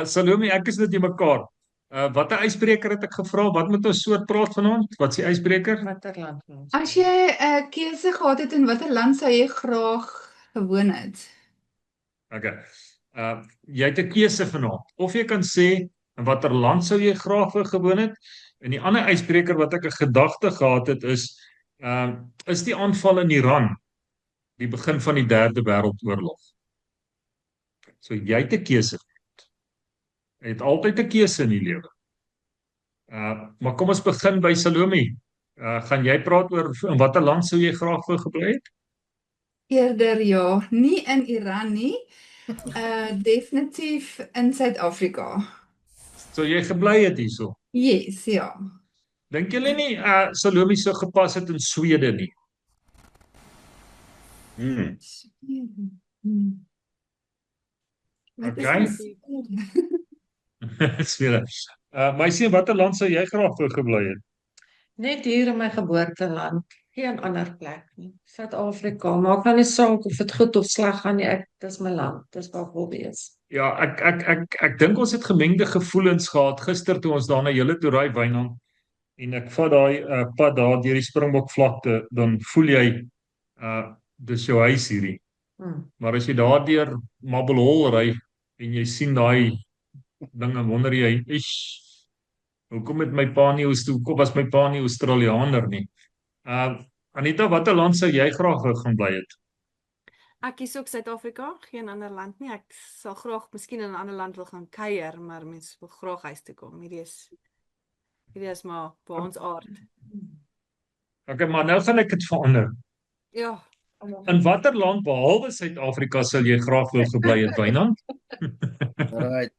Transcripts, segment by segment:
Salome, ek is net nie mekaar. Wat 'n ysbreker het ek gevra? Wat moet ons soort praat vanaand? Wat is die ysbreker? Watter land van ons? As jy 'n keuse gehad het in watter land sou jy graag gewoon het? Okay. Jy het 'n keuse vanaand. Of jy kan sê in watter land sou jy graag wou gewoon het? En die ander ysbreker wat ek 'n gedagte gehad het is die aanval in Iran die begin van die Derde Wêreldoorlog. So jy het 'n keuse. Jy het altyd 'n keuse in die lewe. Maar kom ons begin by Salome. Gaan jy praat oor in watter land sou jy graag wou gebly het? Eerder ja, nie in Iran nie. Definitief in Suid-Afrika. Sou jy gebly het hierso? Yes, ja. Dink julle nie Salome sou gepas het in Swede nie? Wat is Okay. Swede. Meisie, in watter land sou jy graag wou gebly het? Net hier in my geboorteland, geen ander plek nie. Suid-Afrika, maak nou nie saak of dit goed of sleg gaan nie, dis my land, dis waar ek wil wees. Ja, ek dink ons het gemengde gevoelens gehad gister toe ons daar na julle toe ry Wynand en ek vat daai pad daar deur die Springbok vlakte, dan voel jy dis jou huis hierdie. Maar as jy daar deur Marble Hall ry en jy sien daai dinge, wonder jy, hoekom was my pa nie Australianer nie? Anita, watter land sou jy graag wou gaan bly het? Ek kies ook Suid-Afrika, geen ander land nie. Ek sal graag miskien in 'n ander land wil gaan kuier, maar mens wil graag huis toe kom. Hierdie is maar by ons aard. Okay, maar nou gaan ek dit verander. Ja. In watter land behalwe Suid-Afrika sal jy graag wou gebly het, Wynand? Alright.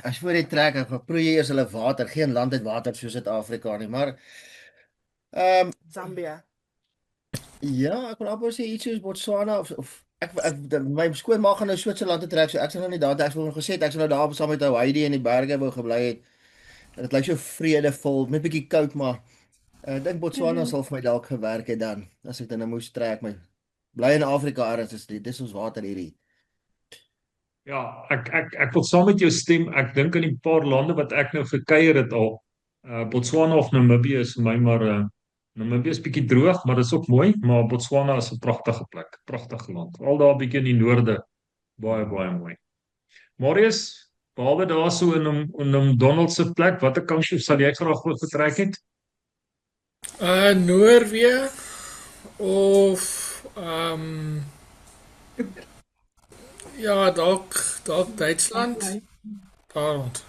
As jy voor die trek, dan proe jy eers hulle water. Geen land het water soos Suid-Afrika nie, maar Zambia. ja, ek wil amper sê iets soos Botswana of my skoonma gaan nou Switserland toe trek, so ek sal nou nie daar ek het gesê ek sal nou daar saam met Heidi in die berge wou gebly het. Dit lyk so vredevol, net bietjie koud, maar ek dink Botswana sal vir my dalk gewerk het dan, as ek dan nou moes trek. My bly in Afrika ergens, dis ons water hierdie. Ja, ek wil saam met jou stem. Ek dink aan die paar lande wat ek nou gekuier het al. Botswana of Namibië is vir my maar Namibië is bietjie droog, maar dit is ook mooi, maar Botswana is 'n pragtige plek, pragtige land. Al daar bietjie in die noorde, baie mooi. Marius, behalwe daarso in Donald se plek, watter kant sal jy graag wou getrek het? Noorwe of ja, dalk Duitsland. Daar rond.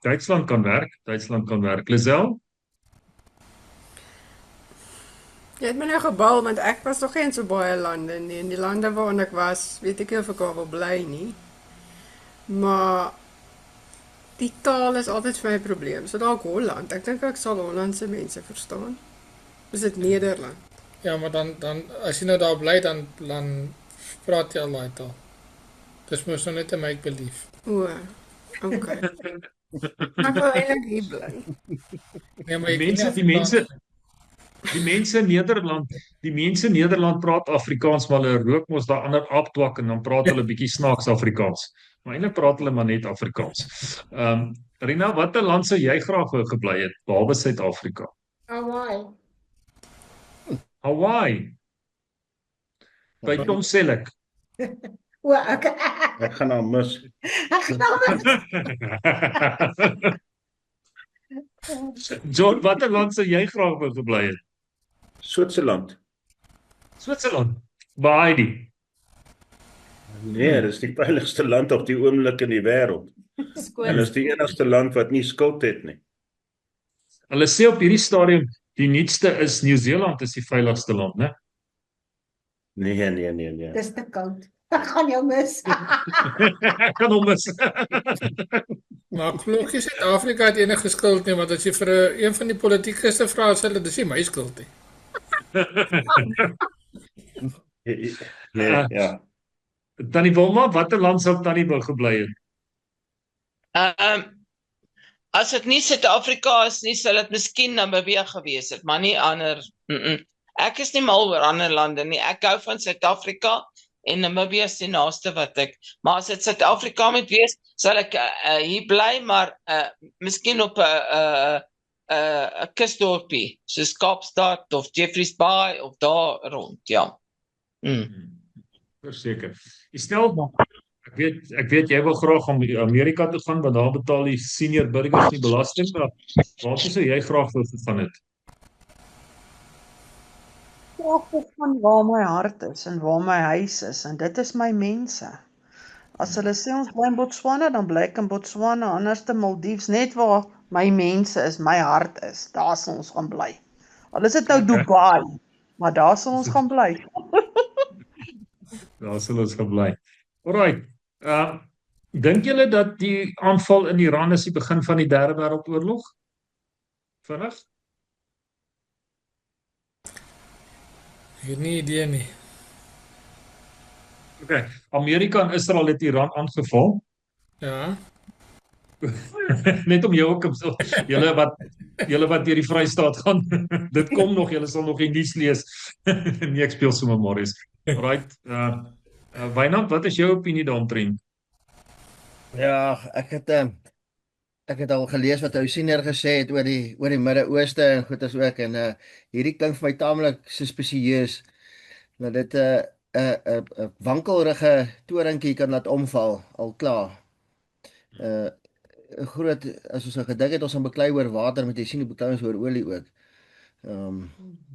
Duitsland kan werk. Lisel? Jy het my nou gebal, want ek was nog geen so baie lande nie. In die lande waarin ek was, weet ek nie of ek daar wil bly nie. Maar die taal is altyd vir my 'n probleem. So dalk Holland. Ek dink ek sal Hollandse mense verstaan. Is dit Nederland? Ja, maar dan as jy nou daar bly, dan praat jy al daai taal. Dis mos nou net 'n make believe. O, okay. Ek wil eintlik hier bly. Nee, maar die mense in Nederland praat Afrikaans, maar hulle rook mos daai ander aaptwak en dan praat hulle bietjie snaaks Afrikaans. Maar eintlik praat hulle maar net Afrikaans. Rina, watter land sou jy graag wou gebly het behalwe Suid-Afrika? Hawaii. By Tom Selleck. O, okay. Ek gaan nou mis. John, watter land sou jy graag wou gebly het? Switserland. Waar Heidi? Nee, dis die veiligste land op die oomblik in die wêreld. En is die enigste land wat nie skuld het nie. Hulle sê op hierdie stadium die nuutste is Nieu-Seeland is die veiligste land, né? Nee. Dis te koud. Ek gaan jou mis. Ek kan hom mis. Maar glo jy Suid-Afrika het enige skuld nie, want as jy vir een van die politikusse vra, sê hulle dis nie my skuld nie. Nee, ja. Tannie Wilma, watter land sou Tannie wou gebly het? As dit nie Suid-Afrika is nie, sal dit miskien Namibië gewees het, maar nie ander. Ek is nie mal oor ander lande nie. Ek hou van Suid-Afrika en Namibië is die naaste wat ek, maar as dit Suid-Afrika moet wees, sal ek hier bly, maar miskien op 'n kusdorpie, soos Kaapstad of Jeffreys Bay of daar rond, ja. Verseker. Stel, ek weet jy wil graag om Amerika toe gaan, want daar betaal die senior burgers nie belasting, maar waartoe sou jy graag wou gegaan het? Graag van waar my hart is en waar my huis is, en dit is my mense. As hulle sê ons bly in Botswana, dan bly ek in Botswana, anders te Maldives, net waar my mense is, my hart is, daar sal ons gaan bly. Al is dit nou Dubai, maar daar sal ons gaan bly. Daar sal ons gaan bly. Alright, dink julle dat die aanval in Iran is die begin van die derde wêreldoorlog? Vinnig? Ek het nie idee nie. Okay, Amerika en Israel het Iran aangeval. Ja. Net om jou ook so, julle wat deur die Vrystaat gaan, dit kom nog, julle sal nog die nuus lees. Nee, ek speel sommer Morris. Alright, Wynand, wat is jou opinie daaromtrent? Ja, ek het al gelees wat ou senior gesê het oor die Midde-Ooste en goed as ook, en hierdie klink vir my taamlik suspisieus, dat dit 'n wankelrige toringkie kan laat omval, al klaar. Groot, as ons gedink het ons gaan beklei oor water, moet jy sien die bekleiings oor olie ook.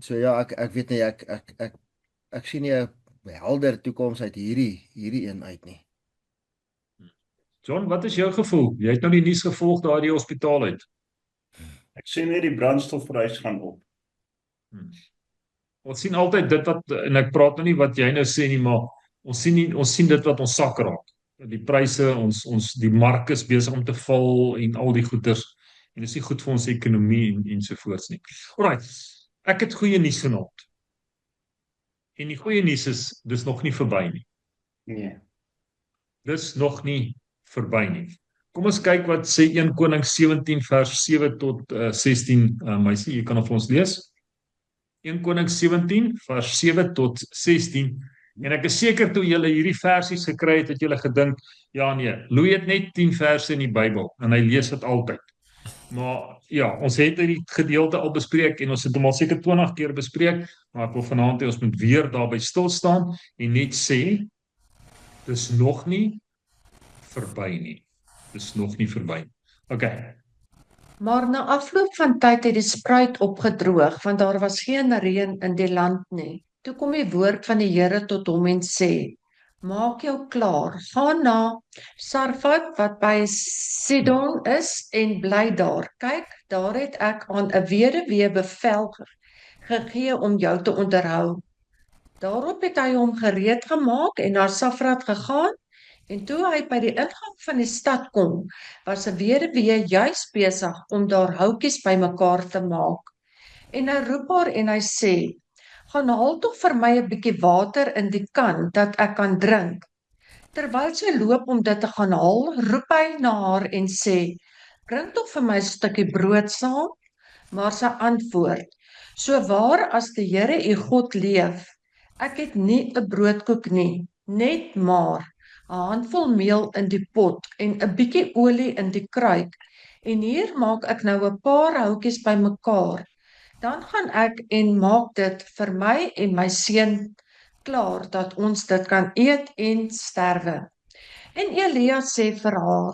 So ja, ek weet nie, ek sien nie 'n helder toekoms uit hierdie een uit nie. John, wat is jou gevoel? Jy het nou die nuus gevolg daar die hospitaal uit. Ek sien net die brandstofprys gaan op. Ons sien altyd dit wat, en ek praat nou nie wat jy nou sê nie, maar ons sien dit wat ons sak raak. Die pryse, die mark is besig om te val en al die goeders, en dit is nie goed vir ons ekonomie en so voorts nie. Alright, ek het goeie nuus vanaand. En die goeie nuus is, dis nog nie verby nie. Nee. Dis nog nie verby nie. Kom ons kyk wat sê 1 Konings 17 vers 7 tot 16, meisie, jy kan of ons lees. 1 Konings 17 vers 7 tot 16, en ek is seker toe julle hierdie versies gekry het julle gedink, ja nee, Louis het net 10 verse in die Bybel, en hy lees dit altyd. Maar ja, ons het hierdie gedeelte al bespreek, en ons het hom al seker 20 keer bespreek, maar ek wil vanaand hê ons moet weer daarby stil staan, en net sê, dis nog nie verby nie. Dis nog nie verby nie. Okay. Maar na afloop van tyd het die spruit opgedroog, want daar was geen reën in die land nie. Toe kom die woord van die Here tot hom en sê, maak jou klaar, gaan na Sarfat wat by Sidon is en bly daar. Kyk, daar het ek aan 'n weduwee bevel gegee om jou te onderhou. Daarop het hy hom gereed gemaak en na Sarfat gegaan, en toe hy by die ingang van die stad kom, was 'n weduwee juis besig om daar houtjies bymekaar te maak. En hy roep haar en hy sê, gaan haal tog vir my 'n bietjie water in die kan, dat ek kan drink. Terwyl sy loop om dit te gaan haal, roep hy na haar en sê, bring tog vir my 'n stukkie brood saam. Maar sy antwoord, so waar as die Here u God leef, ek het nie 'n broodkoek nie, net maar 'n handvol meel in die pot en 'n bietjie olie in die kruik, en hier maak ek nou 'n paar houtjies bymekaar. Dan gaan ek en maak dit vir my en my seun klaar, dat ons dit kan eet en sterwe. En Elia sê vir haar,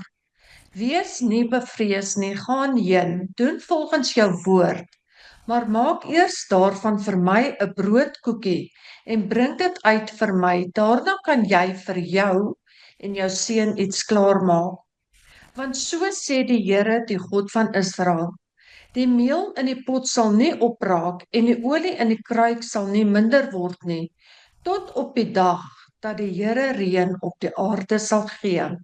wees nie bevrees nie, gaan heen, doen volgens jou woord, maar maak eers daarvan vir my 'n broodkoekie en bring dit uit vir my, daarna kan jy vir jou en jou seun iets klaarmaak. Want so sê die Here, die God van Israel, die meel in die pot sal nie opraak en die olie in die kruik sal nie minder word nie, tot op die dag dat die Here reën op die aarde sal gee.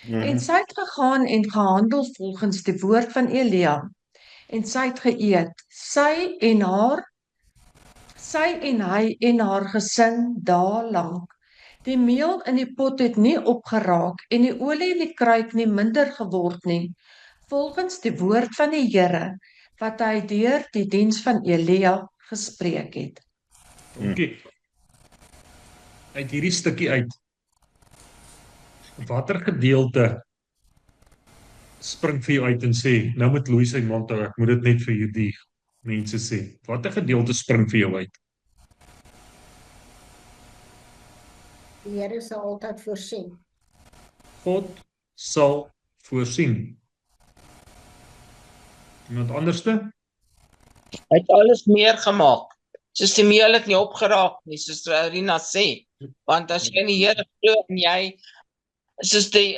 En sy het gegaan en gehandel volgens die woord van Elia, en sy het geëet, sy en hy en haar gesin dae lank. Die meel in die pot het nie opgeraak en die olie in die kruik nie minder geword nie, volgens die woord van die Here, wat hy deur die diens van Elia gespreek het. Okay. uit hierdie stukkie uit, watter gedeelte spring vir jou uit en sê, nou moet Louis sy mond hou, ek moet dit net vir hierdie mense sê. Watter gedeelte spring vir jou uit? Die Here sal altyd voorsien. God sal voorsien. Iemand anderste? Hy het alles meer gemaak. Soos die meel het nie opgeraak nie, soos Rina sê. Want as jy in die Here glo en jy, soos die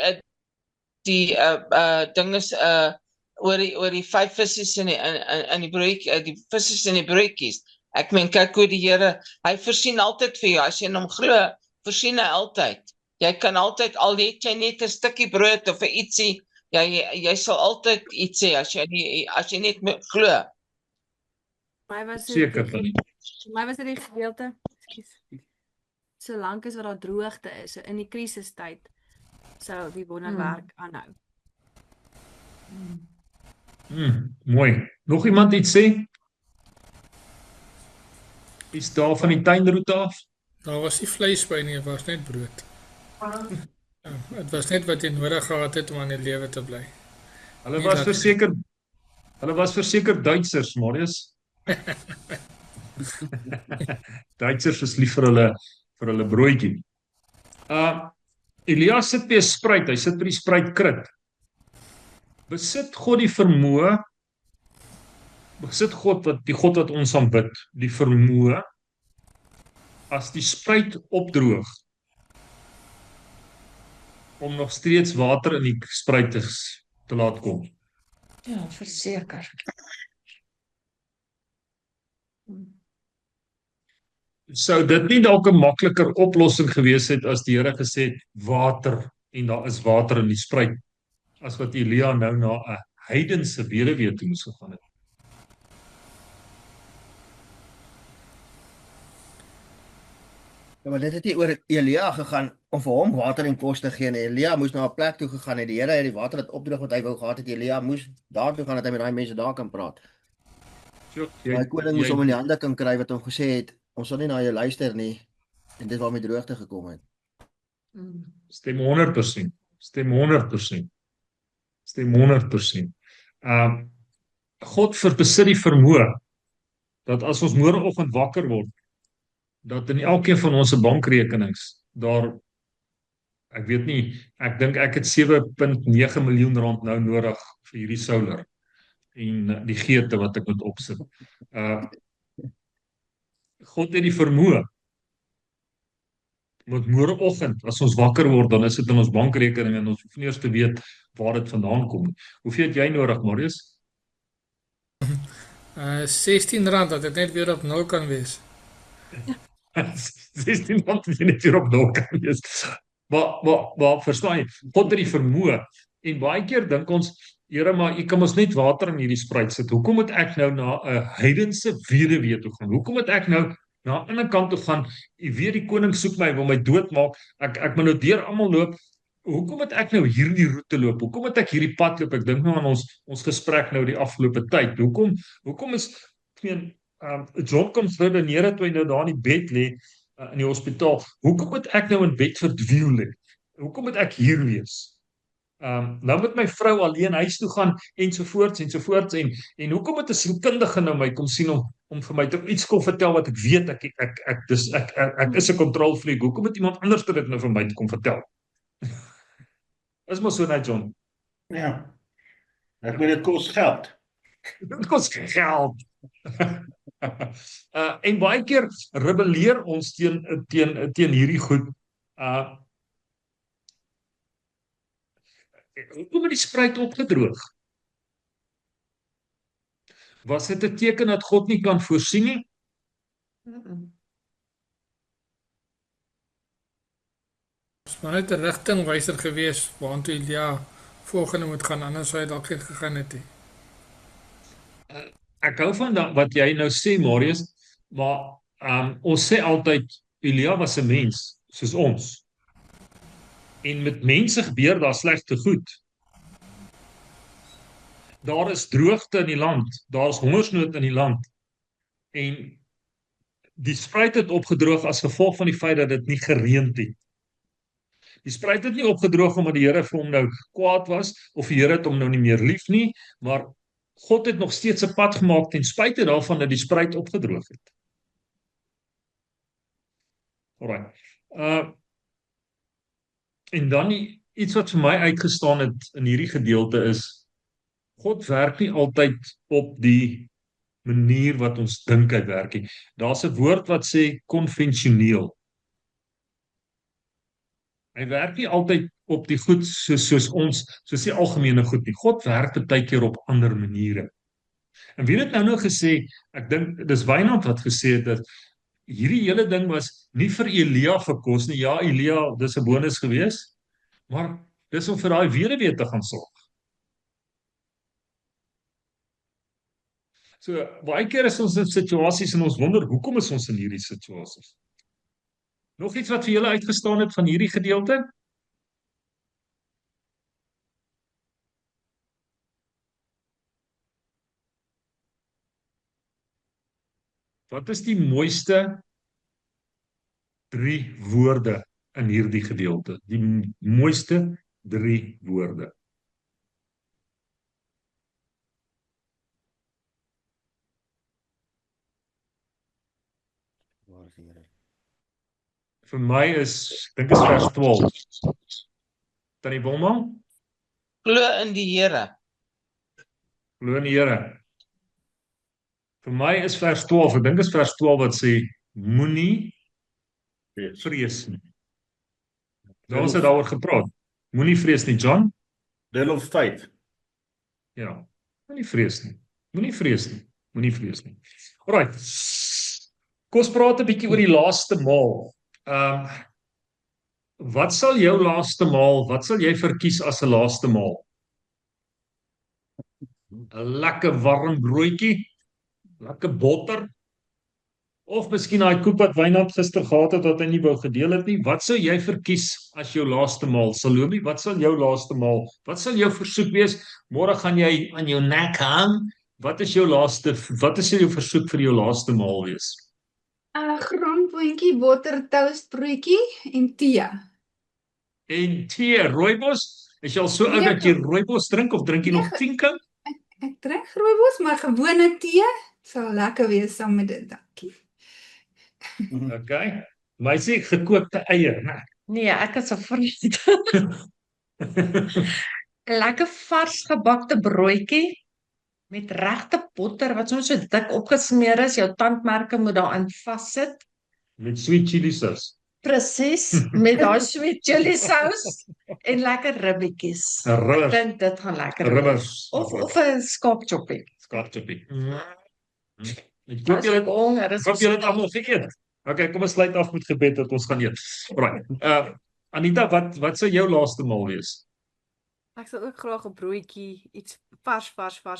ding is, oor die 5 visse in die broodjie, die visse in die broodjies. Ek meen, kyk hoe die Here, hy voorsien altyd vir jou, as jy in hom glo, voorsien hy altyd. Jy kan altyd, al het jy net 'n stukkie brood of 'n ietsie, jy sal altyd iets hê as jy net glo. My was Seker dit dan. vir my was dit die gedeelte, ekskuus. Solank as wat daar droogte is, so in die krisistyd sou die wonderwerk aanhou. Mooi. Nog iemand iets sê? Is daar van die tuinroete af? Daar was nie vleis by nie, het was net brood. Ja, het was net wat jy nodig gehad het om aan die lewe te bly. Hulle Nie was dat- verseker Duitsers, Marius. Duitsers is lief vir hulle broodjie. Elias sit by 'n spruit, hy sit by die spruitkrit. Besit God die vermoë, besit God die God wat ons aanbid, die vermoë as die spruit opdroog om nog steeds water in die spruit te laat kom. Ja, verseker. Sou dit nie dalk 'n makliker oplossing gewees het as die Here gesê het water en daar is water in die spruit, as wat Elia nou na 'n heidense weduwee toe moes gegaan het? Ja, maar dit het nie oor Elia gegaan om vir hom water en kos te gee nie. Elia moes na 'n plek toe gegaan het. Die Here het die water laat opdroog wat hy wou gehad het. Elia moes daartoe gaan dat hy met daai mense daar kan praat. Daai koning moes hom in die hande kan kry wat hom gesê het, ons sal nie na jou luister nie. En dit waarmee droogte gekom het. Stem 100%. Stem 100%. Stem 100%. God besit die vermoë dat as ons môreoggend wakker word, dat in elkeen van ons bankrekenings daar, ek weet nie, ek dink ek het 7.9 miljoen rand nou nodig vir hierdie solar en die geete wat ek moet opsit. God het die vermoë. Want môreoggend as ons wakker word, dan is dit in ons bankrekening en ons hoef nie eers te weet waar dit vandaan kom. Hoeveel het jy nodig, Marius? 16 rand dat dit net weer op 0 kan wees. 16 rand dat jy net weer op 0 kan wees. Maar verstaan jy, God het die vermoë. En baie keer dink ons, Here, maar U kan ons net water in hierdie spruit sit. Hoekom moet ek nou na 'n heidense weduwee toe gaan? Hoekom moet ek nou na 'n ander kant toe gaan? U weet die koning soek my, wil my doodmaak. Ek moet nou deur almal loop. Hoekom moet ek nou hierdie roete loop? Hoekom moet ek hierdie pad loop? Ek dink nou aan ons gesprek nou die afgelope tyd. Hoekom is John kom redeneer toe hy nou daar in die bed lê in die hospitaal. Hoekom moet ek nou in bed verdweel lê? Hoekom moet ek hier wees? Nou moet my vrou alleen huis toe gaan ensovoorts en hoekom moet 'n sielkundige nou my kom sien om vir my te iets kon vertel wat ek weet ek is 'n kontrolfreak. Hoekom moet iemand anders dit nou vir my kom vertel? Is maar so net, John. Ja. Ek meen dit kos geld. Dit kos geld. En baie keer rebelleer ons teen hierdie goed. Hoekom het die spruit opgedroog? Was dit 'n teken dat God nie kan voorsien nie? Dit is maar net 'n rigtingwyser gewees waartoe Elia volgende moet gaan, anders sou hy dalk nie gegaan het nie. Ek hou van wat jy nou sê, Marius, maar ons sê altyd Elia was 'n mens soos ons. En met mense gebeur daar slegte goed. Daar is droogte in die land, daar is hongersnood in die land. En die spruit het opgedroog as gevolg van die feit dat dit nie gereën het. Die spruit het nie opgedroog omdat die Here vir hom nou kwaad was of die Here het hom nou nie meer lief nie, maar God het nog steeds 'n pad gemaak ten spyte daarvan dat die spruit opgedroog het. Alright. En dan iets wat vir my uitgestaan het in hierdie gedeelte is, God werk nie altyd op die manier wat ons dink hy werk nie. Daar's 'n woord wat sê konvensioneel. Hy werk nie altyd op die goed soos die algemene goed nie. God werk baie keer op ander maniere. En wie het nou gesê, ek dink dis Wynand wat gesê het dat hierdie hele ding was nie vir Elia verkos nie. Ja, Elia, dis 'n bonus gewees, maar dis om vir daai weduwee te gaan sorg. So, baie keer is ons in situasies en ons wonder, hoekom is ons in hierdie situasies? Nog iets wat vir julle uitgestaan het van hierdie gedeelte? Wat is die mooiste 3 woorde in hierdie gedeelte? Die mooiste 3 woorde. Vir my dink is vers 12. Tannie Wilma? Glo in die Here. Glo in die Here. Vir my is vers 12, ek dink is vers 12 wat sê, moenie vrees nie. Ons het daaroor gepraat. Moenie vrees nie, John. Deel of faith. Ja, moenie vrees nie. Moenie vrees nie. Moenie vrees nie. Alright. Kom ons praat 'n bietjie oor die laaste maal. Wat sal jou laaste maal, wat sal jy verkies as 'n laaste maal? 'n Lekker warm broodjie, lekker botter, of miskien daai koek wat Wynand gister gehad het wat hy nie wou gedeel het nie. Wat sou jy verkies as jou laaste maal? Salome, wat sal jou laaste maal? Wat sal jou versoek wees? Môre gaan jy aan jou nek hang. Wat is jou versoek vir jou laaste maal wees? Grondboontjie, botter, toastbroodjie en tee. En tee, rooibos? Is jy al so oud dat jy rooibos drink of drink jy nog Tinker? Ek drink rooibos, maar gewone tee sal lekker wees saam met dit, dankie. Okay. My sê gekookte eier, né? Nee, ek is 'n vriend. Lekker vars gebakte broodjie met regte botter wat so dik opgesmeer is. Jou tandmerke moet daarin vassit. Met sweet chili sauce. Presies, met daai sweet chili sauce en lekker ribbetjies. Ek dink dit gaan lekker Ribbers. Of 'n skaapchoppie. Skaapchoppie. Ek hoop julle het almal geëet. Okay, kom ons sluit af met gebed dat ons gaan eet. Right. Anita, wat sou jou laaste maal wees? Ek sal ook graag 'n broodjie, iets vars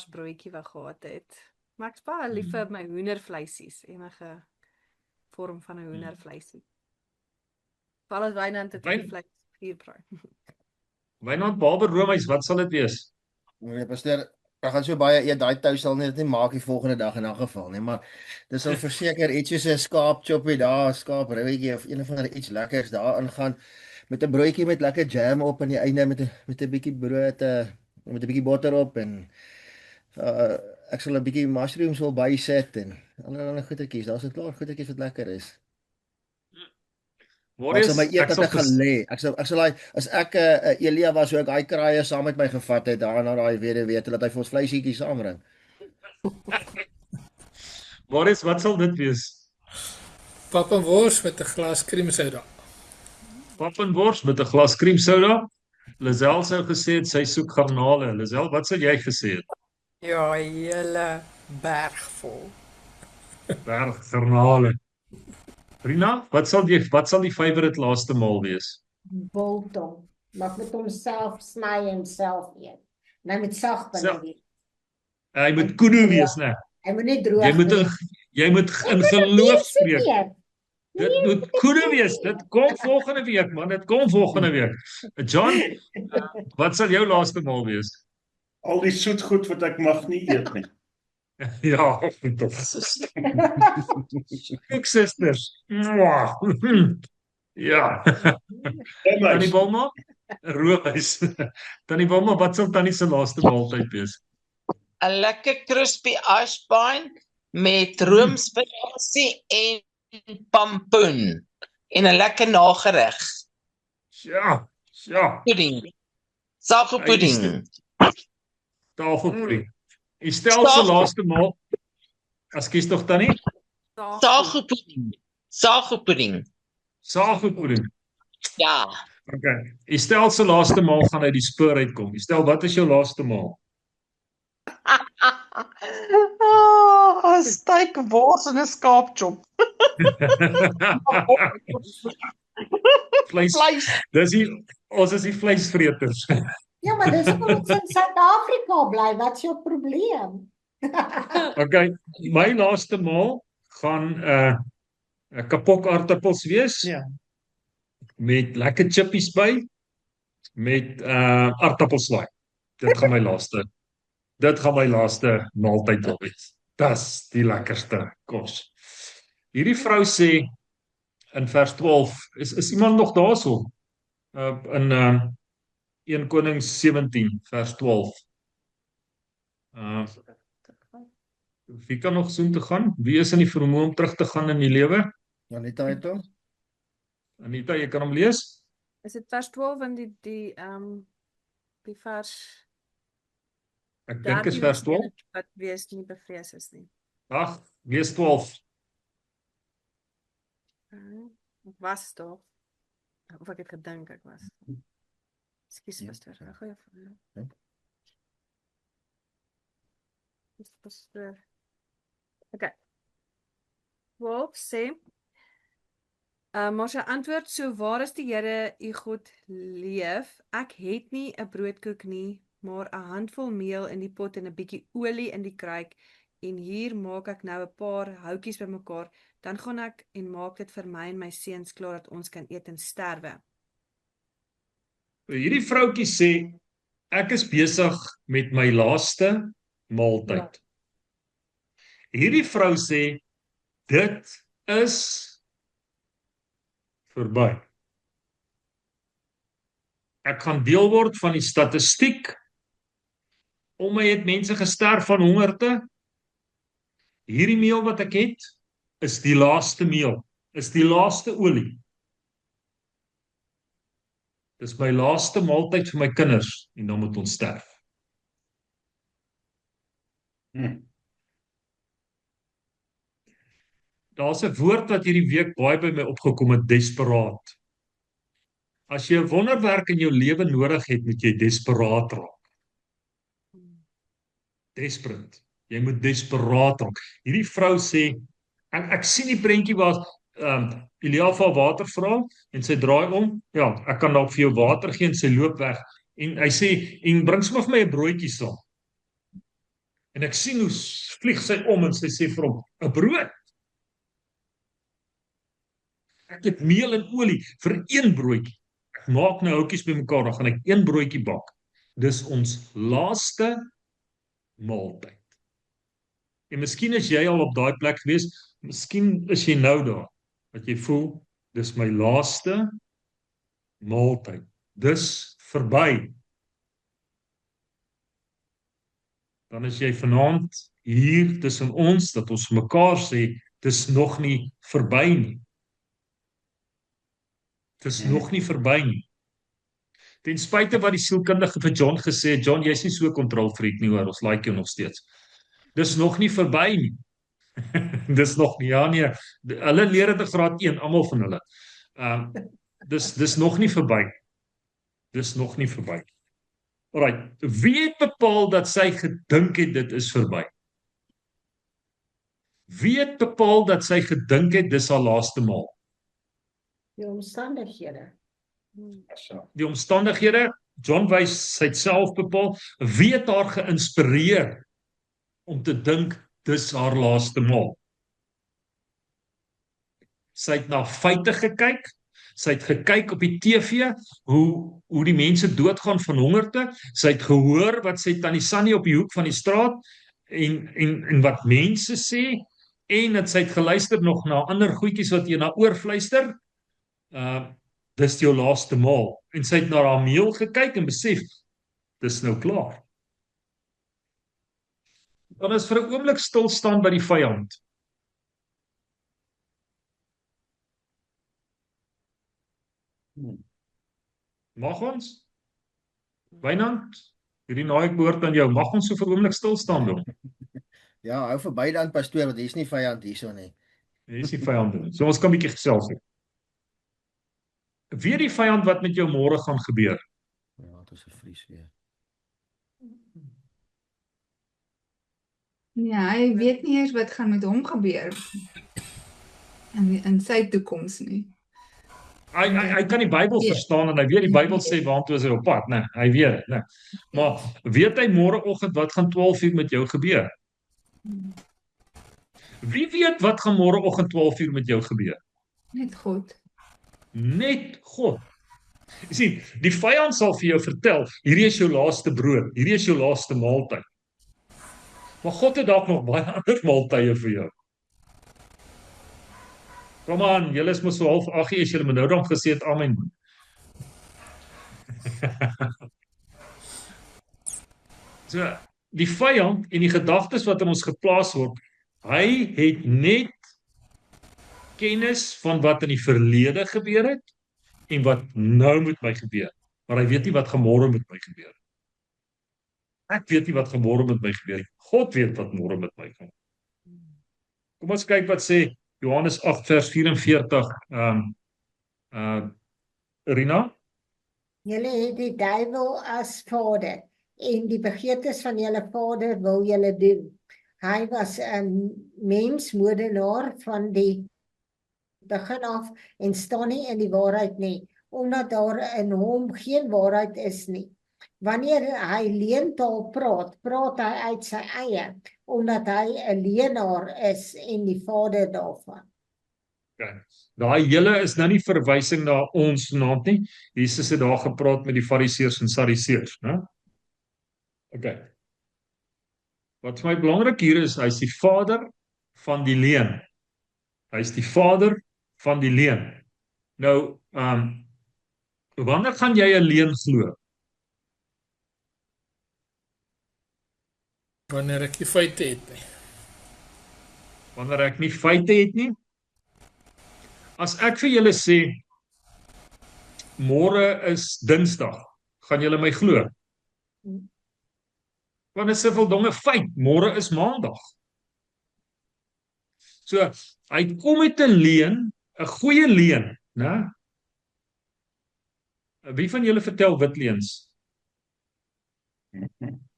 broodjie wou gehad het. Maar ek's baie lief vir my hoendervleisies, enige vorm van 'n hoendervleisie. Val as Wynand het die vleis vuurbraai. Wynand, behalwe roomys, wat sal dit wees? Nee, pastoor, ek gaan so baie eet, daai tou sal net nie maak die volgende dag in 'n geval nie, maar dis sal verseker iets soos 'n skaapchoppie daar, skaapribbetjie of een of ander iets lekkers daarin gaan met 'n broodjie met lekker jam op aan die einde met 'n bietjie brood, met 'n bietjie botter op en ek sal 'n bietjie mushrooms wil bysit en ander goedetjies. Daar's 'n klaar goedetjies wat lekker is. Ek sal my eet dat ek gaan lê. Ek sal as ek Elia was, hoe ek daai kraaie saam met my gevat het daar na daai weduwee dat hy vir ons vleisietjies saambring. Boris, wat sal dit wees? Pap en wors met 'n glas creamsoda. Pap en wors met 'n glas creamsoda. Lisel sou gesê het sy soek garnale. Lisel, wat sou jy gesê het? Ja, 'n hele berg vol. Berg garnale. Rina, wat sal die favourite laaste maal wees? Biltong. Maar met homself sny en self eet. Nou met sag binne wees. Hy moet kudu wees, né? Hy moet nie droog Jy moet in geloof spreek. Dit moet kudu wees. Dit kom volgende week, man. Dit kom volgende week. John, wat sal jou laaste maal wees? Al die soetgoed wat ek mag nie eet nie. Ja, tof. Koek susters. Mwah. Ja. Tannie Wilma, roomys. Tannie Wilma, wat sal Tannie se laaste maaltyd wees? 'n lekker crispy icepine met roomspinasie en pampoen en 'n lekker nagereg. Ja. Pudding. Sagelpudding. Tafelpudding. Stel se laaste maal. Ekskuus tog Tannie? Sagelpudding. Sagelpudding. Ja. Okay. Stel se laaste maal gaan uit die spoor uitkom. Stel, wat is jou laaste maal? 'n steakwors en 'n skaapchop. Vleis. Ons is die vleisvreters. Ja, maar dis hoekom ons in Suid-Afrika bly. Wat is jou probleem? Okay, my laaste maal gaan 'n kapok aardappels wees. Ja. Met lekker chippies by met aardappelslaai. Dit gaan my laaste maaltyd wil wees. Dis die lekkerste kos. Hierdie vrou sê in vers 12, is iemand nog daarso? In 1 Konings 17 vers 12. Wie kan nog soheen toe gaan? Wie is in die vermoë om terug te gaan in die lewe? Anita het hom. Anita, jy kan hom lees? Is dit vers 12 in die vers Ek dink is vers 12. wat wees nie bevrees is nie. Ag, lees 12. Ek was daar. Of ek het gedink ek was. Ekskuus, pastor. Ek gooi af. Pastor. Okay. Wolf sê maar sy antwoord, so waar is die Here u God leef, ek het nie 'n broodkoek nie, maar 'n handvol meel in die pot en 'n bietjie olie in die kruik, en hier maak ek nou 'n paar houtjies bymekaar, dan gaan ek en maak dit vir my en my seuns klaar dat ons kan eet en sterwe. Hierdie vroutjie sê, ek is besig met my laaste maaltyd. Hierdie vrou sê, dit is verby. Ek gaan deel word van die statistiek. Om my het mense gesterf van hongerte. Hierdie meel wat ek het, is die laaste meel, is die laaste olie. Dis my laaste maaltyd vir my kinders, en dan moet ons sterf. Daar's 'n woord wat hierdie week baie by my opgekom het, desperaat. As jy 'n wonderwerk in jou lewe nodig het, moet jy desperaat raak. Desperate. Jy moet desperaat raak. Hierdie vrou sê, ek sien die prentjie waar Elia vir water vra, en sy draai om, ja, ek kan dalk vir jou water gee, en sy loop weg, en hy sê, en bring sommer vir my 'n broodjie saam. En ek sien hoe vlieg sy om, en sy sê vir hom, 'n brood. Ek het meel en olie vir een broodjie. Ek maak nou houtjies bymekaar, dan gaan ek een broodjie bak. Dis ons laaste maaltyd. En miskien is jy al op daai plek gewees, miskien is jy nou daar, wat jy voel, dis my laaste maaltyd. Dis verby. Dan is jy vanaand hier tussen ons, dat ons mekaar sê, dis nog nie verby nie. Dis nog nie verby nie. Ten spyte wat die sielkundige vir John gesê het, John, jy's nie so 'n kontrolfreak nie hoor, ons like jou nog steeds. Dis nog nie verby nie. Dis nog nie, ja nee, hulle leer dit in graad 1, almal van hulle. Dis nog nie verby. Dis nog nie verby. Alright, wie het bepaal dat sy gedink het dit is verby? Wie het bepaal dat sy gedink het dis haar laaste maal? Die omstandighede. Die omstandighede, John wys sy het self bepaal, wie het haar geïnspireer om te dink dis haar laaste maal? Sy het na feite gekyk, sy het gekyk op die TV, hoe die mense doodgaan van hongerte, sy het gehoor wat sê Tannie Sannie op die hoek van die straat, en wat mense sê, en dat sy het geluister nog na ander goedjies wat jy na oorfluister, dis jou laaste maal. En sy het na haar meel gekyk en besef, dis nou klaar. Dan is vir 'n oomblik stil staan by die vyand. Mag ons? Wynand, hierdie naweek behoort aan jou. Mag ons so vir 'n oomblik stil staan dan? Ja, hou verby dan pastoor, want hier's nie vyand hierso nie. Hier is die vyand nie. So ons kan 'n bietjie gesels hier. Wie die vyand wat met jou môre gaan gebeur? Ja, dit is 'n vries weer. Ja, hy weet nie eers wat gaan met hom gebeur in sy toekoms nie. Hy kan die Bybel verstaan en hy weet die Bybel sê waartoe is hy op pad, né? Hy weet, né? Maar weet hy môreoggend wat gaan 12 uur met jou gebeur? Wie weet wat gaan môreoggend 12 uur met jou gebeur? Net God. Net God. Jy sien, die vyand sal vir jou vertel, hierdie is jou laaste brood, hierdie is jou laaste maaltyd. Maar God het dalk nog baie ander maaltye vir jou. Kom aan, julle is mos so half 8 as julle nou dan gesê het amen. So, die vyand en die gedagtes wat in ons geplaas word, hy het net kennis van wat in die verlede gebeur het en wat nou met my gebeur. Maar hy weet nie wat môre met my gebeur. Ek weet nie wat môre met my gebeur. God weet wat môre met my gaan. Kom ons kyk wat sê Johannes 8 vers 44. Rina? Julle het die duiwel as vader en die begeertes van julle vader wil julle doen. Hy was 'n mensmoordenaar van die begin af en staan nie in die waarheid nie, omdat daar in hom geen waarheid is nie. Wanneer hy leentaal praat, praat hy uit sy eie, omdat hy 'n leenaar is en die vader daarvan. Okay. Daai hele is nou nie verwysing na ons naam nie. Jesus het daar gepraat met die Fariseërs en Sadduseërs, né? Okay. Wat vir my belangrik hier is, hy is die vader van die leuen. Hy is die vader van die leuen. Nou, wanneer gaan jy 'n leuen glo? Wanneer ek die feite het nie. Wanneer ek nie feite het nie? As ek vir julle sê, môre is Dinsdag, gaan julle my glo? Want dit is 'n voldonge feit, môre is Maandag. So, hy kom met 'n leuen, 'n goeie leuen, né? Wie van julle vertel wit leuns? 'n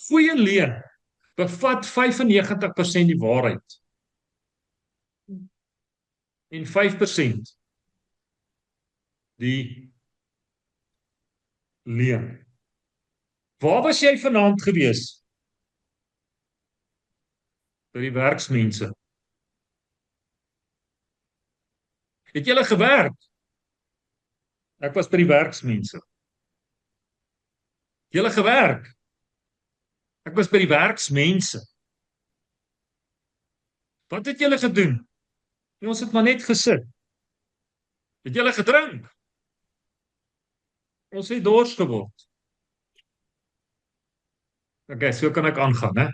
Goeie leuen bevat 95% die waarheid en 5% die leuen. Waar was jy vanaand gewees? By die werksmense. Het julle gewerk? Ek was by die werksmense. Julle gewerk? Ek was by die werksmense. Wat het julle gedoen? Ons het maar net gesit. Het julle gedrink? Ons het dors geword. Okay, so kan ek aangaan, né?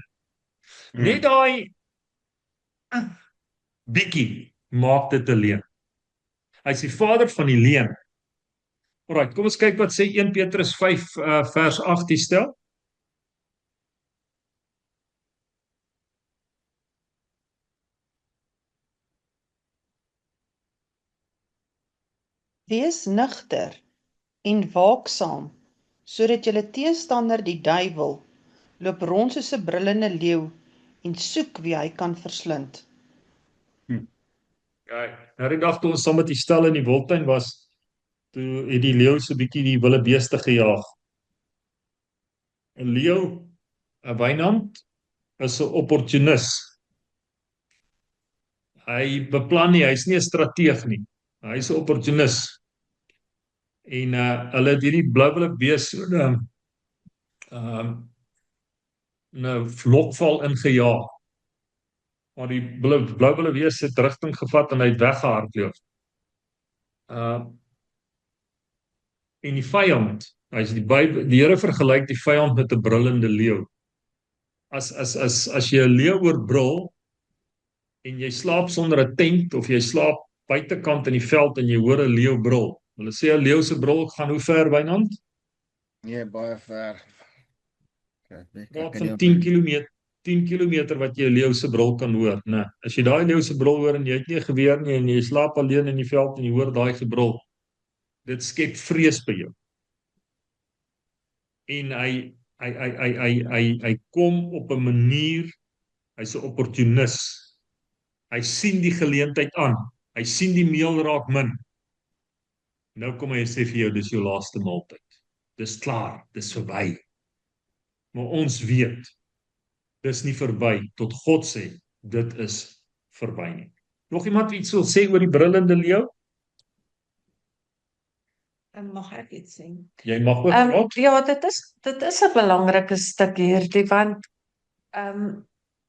Net daai bietjie maak dit 'n leuen. Hy is die vader van die leuen. Alraai, kom ons kyk wat sê 1 Petrus 5 vers 18 stel. Wees nugter en waaksaam, sodat julle teenstander die duiwel loop rond soos 'n brullende leeu en soek wie hy kan verslind. Ja, nou die dag toe ons saam met die stel in die Wildtuin was, toe het die leeu so 'n bietjie die wilde beeste gejaag. 'n Leeu, 'n wynand, is 'n opportunis. Hy beplan nie, hy's nie 'n strateeg nie. Hy's 'n opportunis. En hulle het hierdie blou bees so 'n vlokval ingejaag. Maar die blou bees het rigting gevat en hy het weggehardloop. En die vyand, die Here vergelyk die vyand met 'n brullende leeu. As jy 'n leeu oorbrul en jy slaap sonder 'n tent of jy slaap buitekant in die veld en jy hoor 'n leeu brul. Hulle sê 'n leeu se brul gaan hoe ver, Wynand? Nee, baie ver. Wat van 10 kilometer wat jy 'n leeu se brul kan hoor, né? As jy daai leeu se brul hoor en jy het nie 'n geweer nie en jy slaap alleen in die veld en jy hoor daai gebrul, dit skep vrees by jou. En hy kom op 'n manier, hy's 'n opportunis. Hy sien die geleentheid aan. Hy sien die meel raak min. Nou kom hy sê vir jou, dis jou laaste maaltyd. Dis klaar, dis verby. Maar ons weet, dis nie verby tot God sê, dit is verby nie. Nog iemand iets wil sê oor die brullende leeu? Mag ek iets sê? Jy mag ook praat. Ja, dit is 'n belangrike stuk hierdie, want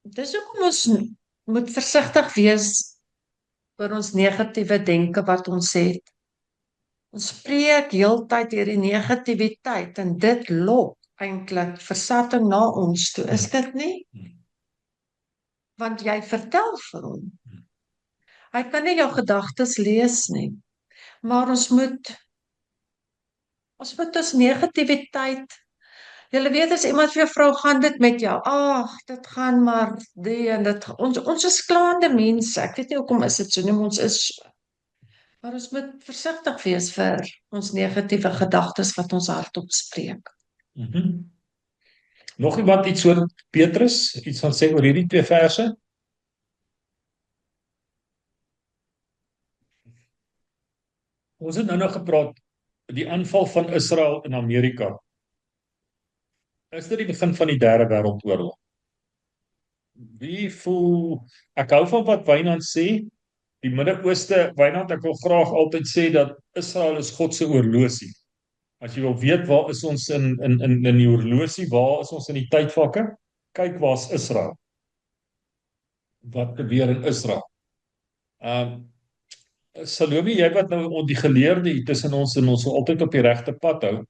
dis hoekom ons moet versigtig wees oor ons negatiewe denke wat ons het. Ons spreek heeltyd hierdie negativiteit en dit lok eintlik versetting na ons toe, is dit nie? Want jy vertel vir hom. Hy kan nie jou gedagtes lees nie. Maar ons moet ons negativiteit, julle weet as iemand vir jou vrou, gaan dit met jou, dit gaan maar die en dit, ons is klaande mense, ek weet nie hoekom is dit so nie, ons is so. Maar ons moet versigtig wees vir ons negatiewe gedagtes wat ons hardop spreek. Nog iemand iets oor Petrus, iets van sê oor hierdie 2 verse? Ons het nou gepraat, die aanval van Israel in Amerika. Is dit die begin van die 3de wêreldoorlog? Wie voel, ek hou van wat Wynand sê, die Midde-Ooste, Wynand, ek wil graag altyd sê dat Israel is God se oorlosie. As jy wil weet waar is ons in die oorlosie, waar is ons in die tydvakke? Kyk waar's Israel. Wat gebeur in Israel? Salome, jy wat nou die geleerde hier tussen ons en ons altyd op die regte pad hou.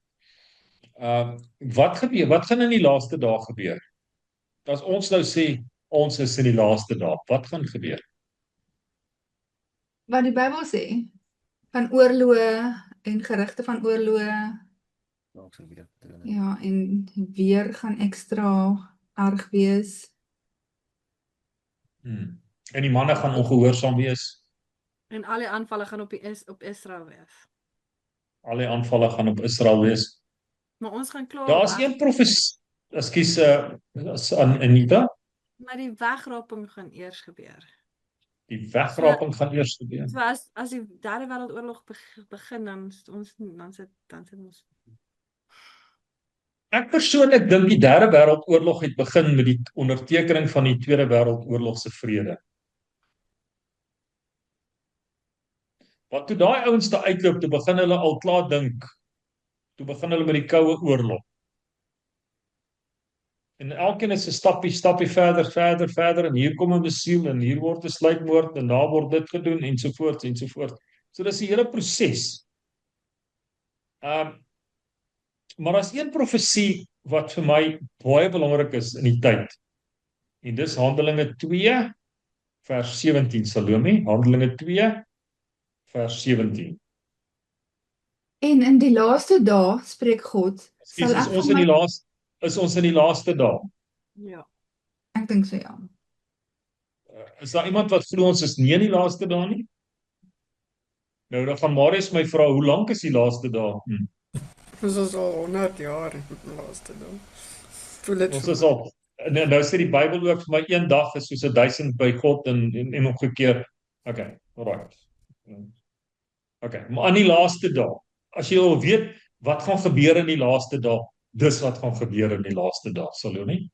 Wat gebeur? Wat gaan in die laaste dae gebeur? As ons nou sê ons is in die laaste dae, wat gaan gebeur? Wat die Bybel sê, van oorloë en gerugte van oorloë. Ja, en weer gaan ekstra erg wees. En die manne gaan ongehoorsaam wees. En al die aanvalle gaan op Israel wees. Al die aanvalle gaan op Israel wees. Maar ons gaan klaar. Daar's een profesie, ekskuus, Anita. Maar die wegraping gaan eers gebeur. Die wegraping gaan eers gebeur. So as die 3de wêreldoorlog begin, dan sit ons. Ek persoonlik dink die 3de wêreldoorlog het begin met die ondertekening van die 2de wêreldoorlog se vrede. Want toe daai ouens daar uitloop, toe begin hulle al klaar dink. Toe begin hulle met die koue oorlog. En elkeen is 'n stappie verder en hier kom 'n besiel en hier word 'n sluipmoord en daar word dit gedoen ensovoorts. So dis 'n hele proses. Maar as een profesie wat vir my baie belangrik is in die tyd. En dis Handelinge 2 vers 17, Salome, Handelinge 2 vers 17. En in die laaste dae, spreek God, Is ons in die laaste dae? Ja. Ek dink so, ja. Is daar iemand wat glo ons is nie in die laaste dae nie? Nou, dan gaan Marius my vra, hoe lank is die laaste dae? Ons is al 100 jaar in die laaste dae. Ons is al, nou sê die Bybel ook vir my, een dag is soos 1000 by God en omgekeerd. Okay, alright. Okay, maar aan die laaste dae, as jy wil weet, wat gaan gebeur in die laaste dae, dis wat gaan gebeur in die laaste dae, Salome.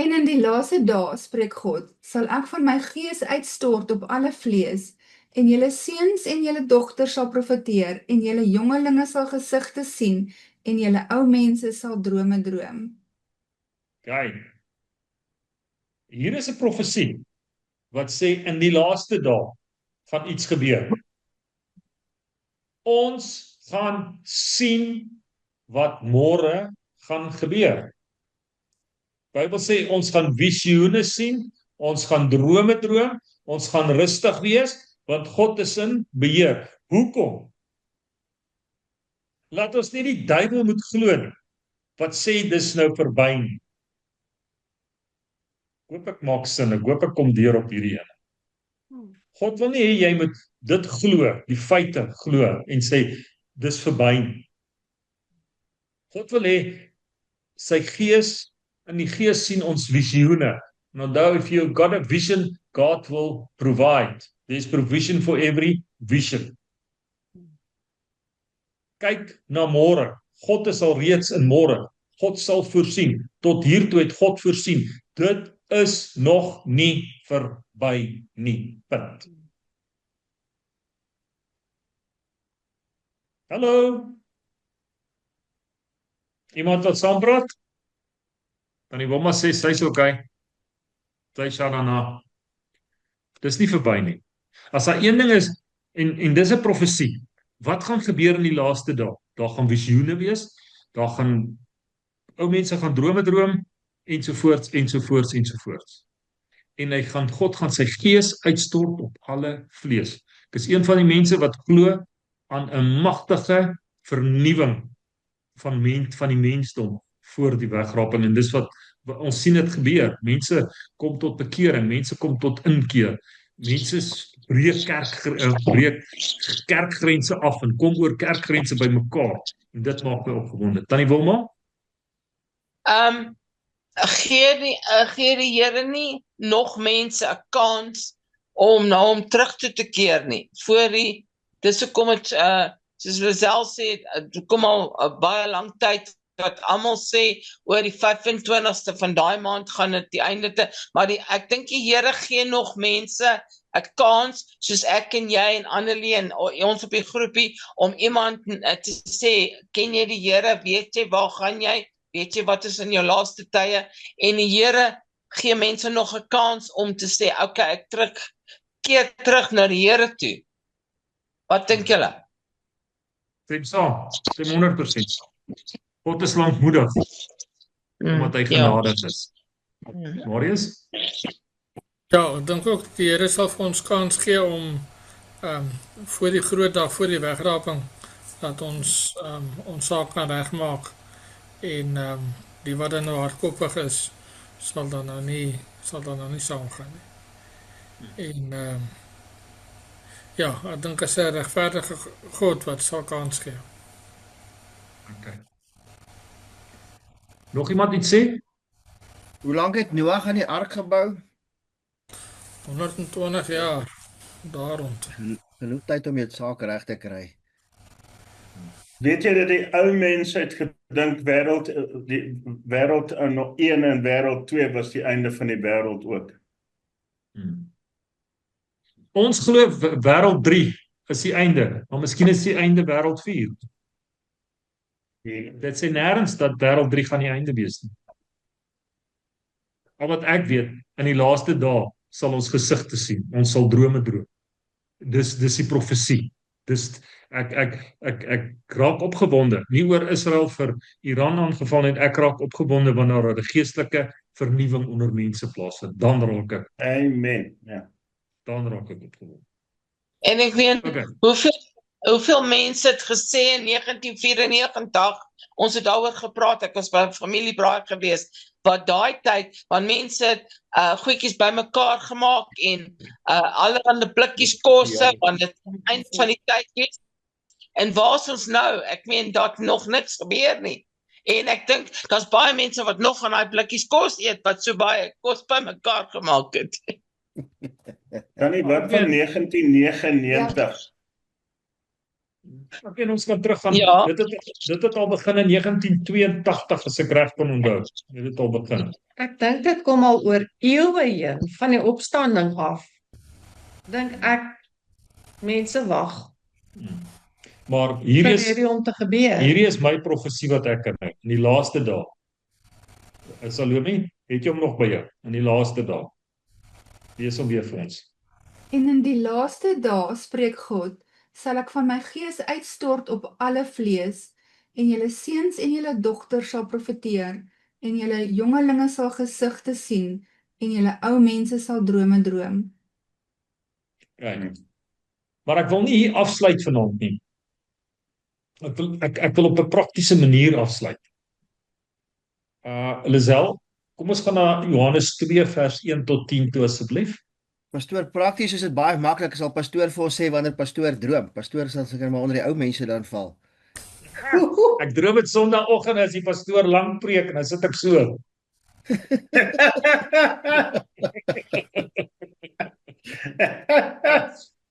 En in die laaste dae, spreek God, sal ek van my gees uitstort op alle vlees, En julle seuns en julle dogters sal profeteer, en julle jongelinge sal gesigte sien, en julle ou mense sal drome droom. Kyk, hier is 'n profesie wat sê in die laaste dae gaan iets gebeur. Ons gaan sien wat môre gaan gebeur. Bybel sê ons gaan visioene sien, ons gaan drome droom, ons gaan rustig wees, want God is in beheer. Hoekom? Laat ons nie die duiwel moet glo nie, wat sê dis nou verby nie. Hoop ek maak sin, ek hoop ek kom deur op hierdie ene. God wil nie hê jy moet dit glo, die feite glo en sê dis verby nie. God wil hê sy gees, in die gees sien ons visioene. And although if you got a vision, God will provide. There's provision for every vision. Kyk na môre. God is al reeds in môre. God sal voorsien. Tot hiertoe het God voorsien. Dit is nog nie verby nie. Punt. Hallo. Iemand wat saampraat? Tannie Wilma sê sy's okay. Sy sê daarna. Dis nie verby nie. As daar een ding is en dis 'n profesie. Wat gaan gebeur in die laaste dae? Daar gaan visioene wees, daar gaan ou mense gaan drome droom ensovoorts ensovoorts ensovoorts. En God gaan sy gees uitstort op alle vlees. Ek is een van die mense wat glo aan 'n magtige vernuwing van die mensdom voor die wegraping, en dis wat ons sien dit gebeur. Mense kom tot bekering, mense kom tot inkeer. Mense breek kerkgrense af en kom oor kerkgrense by mekaar. En dit maak my opgewonde. Tannie Wilma? Gee die Here nie nog mense 'n kans om na hom terug toe te keer nie. Dis hoekom dit soos Lisel sê, kom al baie lang tyd wat almal sê oor die 25ste van daai maand gaan dit die einde te, maar ek dink die Here gee nog mense 'n kans, soos ek en jy en Annelie en ons op die groepie, om iemand te sê, ken jy die Here, weet jy waar gaan jy, weet jy wat is in jou laaste tye, en die Here gee mense nog 'n kans om te sê, okay, ek keer terug na die Here toe. Wat dink julle? Stem saam, stem 100% saam. God is lankmoedig, omdat hy genadig is. Marius? Ja, ek dink ook die Here sal vir ons kans gee om voor die groot dag, voor die wegraping, dat ons ons saak kan regmaak, en die wat nou hardkoppig is, sal dan nou nie saamgaan nie. En ja, ek dink is 'n regverdige God wat sal kans gee. Okay. Nog iemand iets sê? Hoe lank het Noag aan die ark gebou? 120 jaar, daar rond. Genoeg tyd om jou saak reg te kry. Weet jy dat die ou mense het gedink die wêreld in 1 en wêreld 2 was die einde van die wêreld ook? Ons glo wêreld 3 is die einde, maar miskien is die einde wêreld 4. Dit sê nêrens dat wêreld 3 gaan die einde wees nie. Al wat ek weet, in die laaste dae sal ons gesigte sien, ons sal drome droom. Dis die profesie. Ek raak opgewonde, nie oor Israel vir Iran aangeval nie, ek raak opgewonde wanneer daar 'n geestelike vernuwing onder mense plaasvind. Dan raak ek. Amen. Ja. Dan raak ek opgewonde. En ek weet, hoeveel mense het gesê in 1994, ons het daaroor gepraat, ek was by 'n familiebraai gewees, wat daai tyd, want mense het goedjies bymekaar gemaak en allerhande blikkies kosse, want dit is die eind van die tyd is. En waar is ons nou? Ek meen, dat nog niks gebeur nie. En ek dink, daar's baie mense wat nog van daai blikkies kos eet, wat so baie kos bymekaar gemaak het. Tannie, wat van 1999? Okay, ons kan teruggaan. Ja. Dit het al begin in 1982, as ek reg kan onthou. Dit het al begin. Ek dink dit kom al oor eeue heen, van die opstanding af. Dink ek, Mense wag Maar vir hierdie is hierdie om te gebeur. hierdie is my profesie wat ek kan in die laaste dae. Salome, het jy hom nog by jou in die laaste dae? Lees hom weer vir ons. En in die laaste dae, spreek God, sal ek van my gees uitstort op alle vlees, en julle seuns en julle dogters sal profeteer, en julle jongelinge sal gesigte sien, en julle ou mense sal drome droom. Right. Maar ek wil nie hier afsluit vanaand nie. Ek wil op 'n praktiese manier afsluit. Lisel, kom ons gaan na Johannes 2 vers 1 tot 10 toe asseblief. Pastoor, prakties is dit baie maklik. Sal pastoor vir ons sê wanneer pastoor droom. Pastoor sal seker maar onder die ou mense dan val. Ek droom dit Sondagoggend as die pastoor lank preek en dan sit ek so.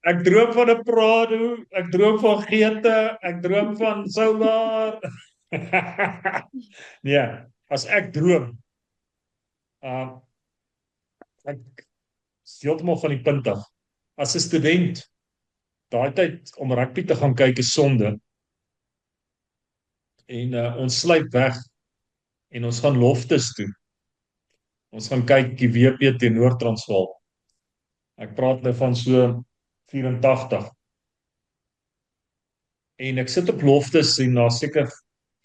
Ek droom van 'n Prado, ek droom van geete, ek droom van Soubaar. Nee, as ek droom, ek heeltemal van die punt af. As 'n student, daai tyd om rugby te gaan kyk is sonde. En ons sluip weg en ons gaan Loftus toe. Ons gaan kyk die WP teen Noord-Transvaal. Ek praat nou van so 84. En ek sit op Loftus en daar seker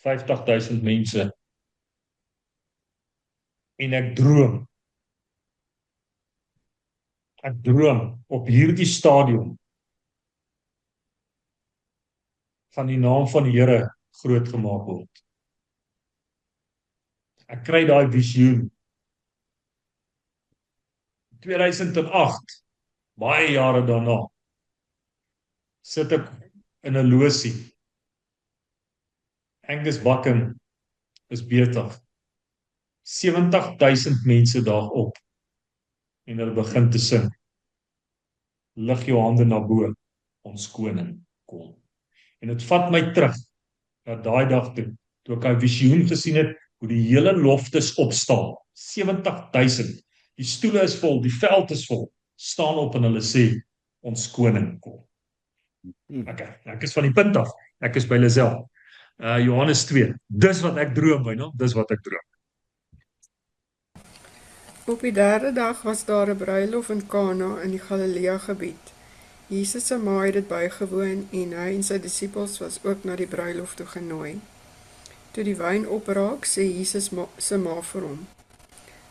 50,000 mense. En ek droom. Ek droom op hierdie stadion van die naam van die Here groot gemaak word. Ek kry daai visioen. 2008, baie jare daarna, sit ek in 'n losie. Angus Buchan is besig. 70,000 mense daag op en hulle begin te sing. Lig jou hande na bo, ons koning kom. En dit vat my terug na daai dag toe ek 'n visioen gesien het hoe die hele Loftus opstaan. 70,000. Die stoele is vol, die veld is vol. Staan op en hulle sê ons koning kom. Okay, ek is van die punt af. Ek is by Lisel. Johannes 2. Dis wat ek droom, dis wat ek droom. Op die derde dag was daar 'n bruilof in Kana in die Galilea gebied. Jesus se ma het dit bygewoon en hy en sy disippels was ook na die bruilof toe genooi. Toe die wyn opraak, sê Jesus se ma vir hom: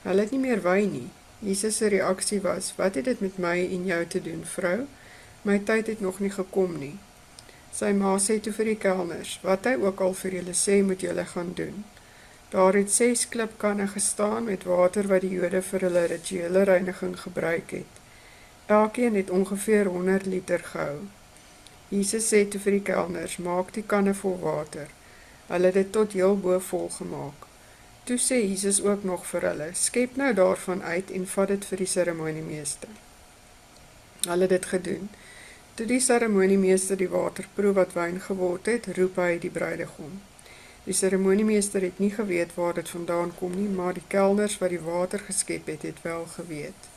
"Hulle het nie meer wyn nie." Jesus se reaksie was: "Wat het dit met my en jou te doen, vrou? My tyd het nog nie gekom nie." Sy ma sê toe vir die kelners: "Wat hy ook al vir julle sê, moet julle gaan doen." Daar het 6 klipkanne gestaan met water wat die Jode vir hulle rituele reiniging gebruik het. Elkeen het ongeveer 100 liter gehou. Jesus sê toe vir die kelners: "Maak die kanne vol water." Hulle het dit tot heel bo vol gemaak. Toe sê Jesus ook nog vir hulle: "Skep nou daarvan uit en vat dit vir die seremoniemeester." Hulle het dit gedoen. Toe die seremoniemeester die water proe wat wyn geword het, roep hy die bruidegom. Die seremoniemeester het nie geweet waar dit vandaan kom nie, maar die kelners wat die water geskep het wel geweet.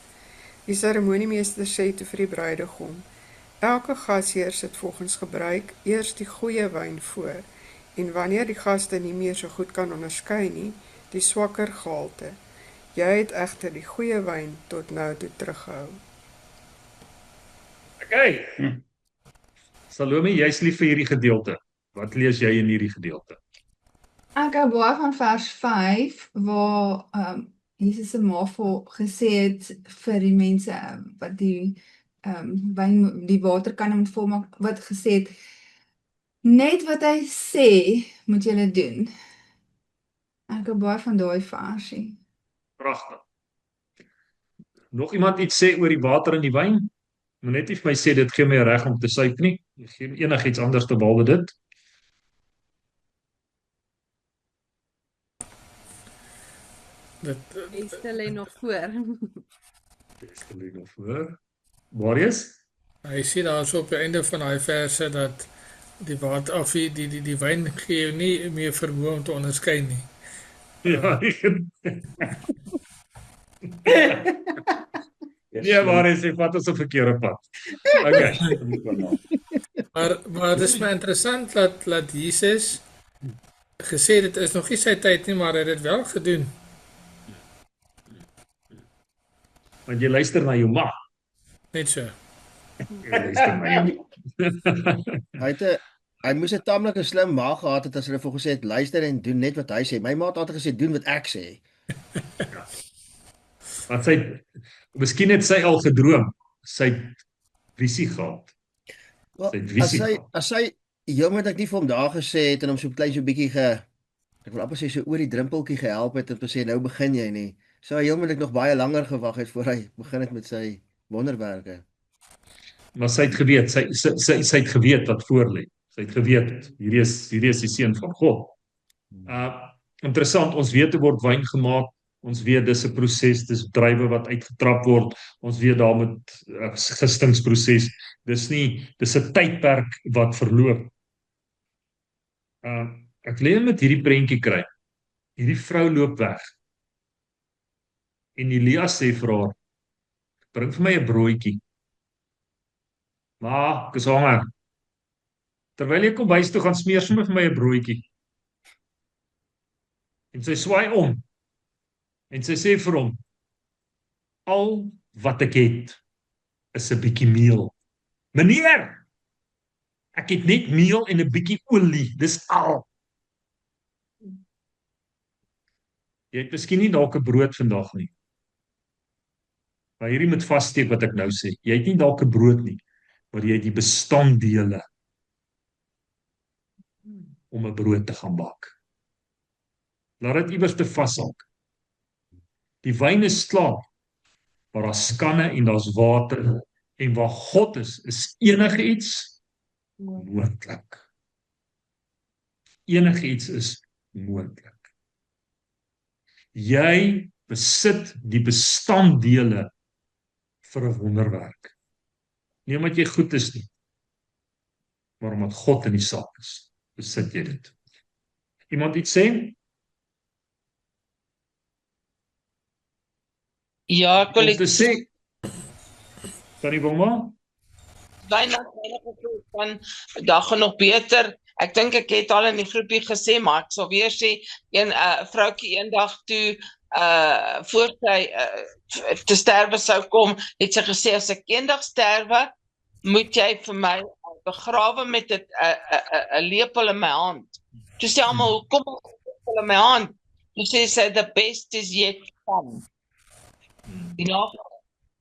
Die seremoniemeester sê toe vir die bruidegom: "Elke gasheer sit volgens gebruik eers die goeie wyn voor, en wanneer die gaste nie meer so goed kan onderskei nie, die swakker gehalte. Jy het egter die goeie wyn tot nou toe teruggehou." Okay. Salome, jy's lief vir hierdie gedeelte. Wat lees jy in hierdie gedeelte? Ek hou baie van vers 5 waar Jesus se ma gesê het vir die mense wat die wyn, die waterkanne moet volmaak, wat gesê het: "Net wat hy sê, moet julle doen." Ek hou baie van daai versie. Pragtig. Nog iemand iets sê oor die water en die wyn? Moet net nie vir my sê dit gee my reg om te suip nie. Geen enigiets anders te behalwe dit. Beste lê nog voor. Beste lê nog voor. Marius? Hy sê daar so op die einde van daai verse dat die water of die wyn gee nie meer vermoë om te onderskei nie. Nee, maar hy sê vat ons 'n verkeerde pad. Okay. Maar het is my interessant dat Jesus gesê dit is nog nie sy tyd nie, maar hy het dit wel gedoen. Want jy luister na jou ma. Net so. Jy luister na jou. Hy moes 'n tamelike slim ma gehad het as hulle vir gesê het luister en doen net wat hy sê. My ma het altyd gesê doen wat ek sê. Want miskien het sy al gedroom. Sy het visie gehad. Wel, Sy het visie gehad. as hy jammer dat ek nie vir hom daar gesê het en hom so klein so bietjie ek wil amper sê so oor die drempeltjie gehelp het en gesê nou begin jy nie. Sou hy jammer nog baie langer gewag het voor hy begin het met sy wonderwerke. Maar sy het geweet, sy het geweet wat voor lê. Sy het geweet, hierdie is die seun van God. Interessant, ons weet hoe word wyn gemaak. Ons weet dis 'n proses, dis druiwe wat uitgetrap word. Ons weet daar met gistingsproses. Dis 'n tydperk wat verloop. Ek lê met hierdie prentjie kry. Hierdie vrou loop weg. En Elia sê vir haar, bring vir my 'n broodjie. Maar, ek is honger. Terwyl jy kom huis toe gaan smeer sommer vir my 'n broodjie. En sy swaai om. En sy sê vir hom, al wat ek het is 'n bietjie meel. Meneer, ek het net meel en 'n bietjie olie, dis al. Jy het miskien nie dalk 'n brood vandag nie. Maar hierdie moet vassteek wat ek nou sê. Jy het nie dalk 'n brood nie, maar jy het die bestanddele om 'n brood te gaan bak. Laat dit iewers te vashak. Die wyn is klaar, maar daar's skanne en daar's water. En waar God is enige iets moontlik. Enige iets is moontlik. Jy besit die bestanddele vir 'n wonderwerk. Nie omdat jy goed is nie, maar omdat God in die saak is, besit jy dit. Iemand iets sê? Ja, ek wil Om te sê, kan jy Wilma? weinig van dag gaan nog beter. Ek dink ek het al in die groepie gesê, maar ek sal weer sê, een vroukie eendag toe voor sy te sterwe sou kom, het sy gesê, as ek eendag sterwe, moet jy vir my begrawe met 'n lepel in my hand. Toe sê almal, hoekom 'n lepel in my hand? Toe sê sy, the best is yet to come. Die laaste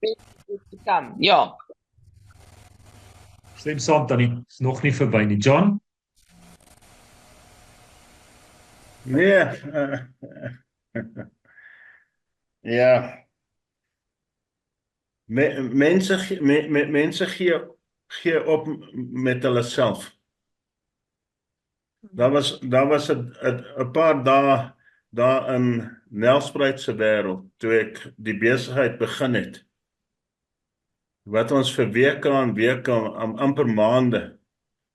best is yet to come. Ja. Stem saam, Tannie, is nog nie verby nie. John? Nee. Ja. Mense gee op met hulle self. Daar was 'n paar dae daar in Nelspruit se wêreld toe ek die besigheid begin het. Wat ons vir weke aan weke, amper maande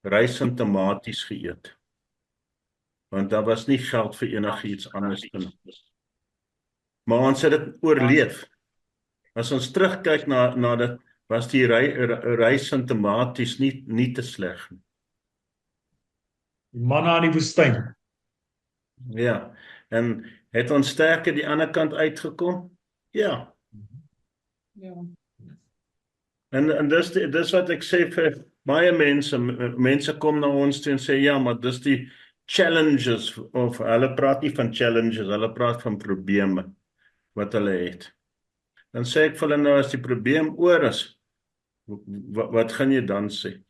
rys en tomaties geëet. Want daar was nie geld vir enigiets anders nie. Maar ons het dit oorleef. As ons terugkyk na dit, was die rys en tomaties nie te sleg nie. Manna in die woestyn. Ja, en het ons sterker die ander kant uitgekom? Ja. Ja. En dis wat ek sê vir baie mense kom na ons toe en sê, ja, maar dis die challenges, of hulle praat nie van challenges, hulle praat van probleme wat hulle het. Dan sê ek vir hulle nou, as die probleem oor is, wat gaan jy dan sê?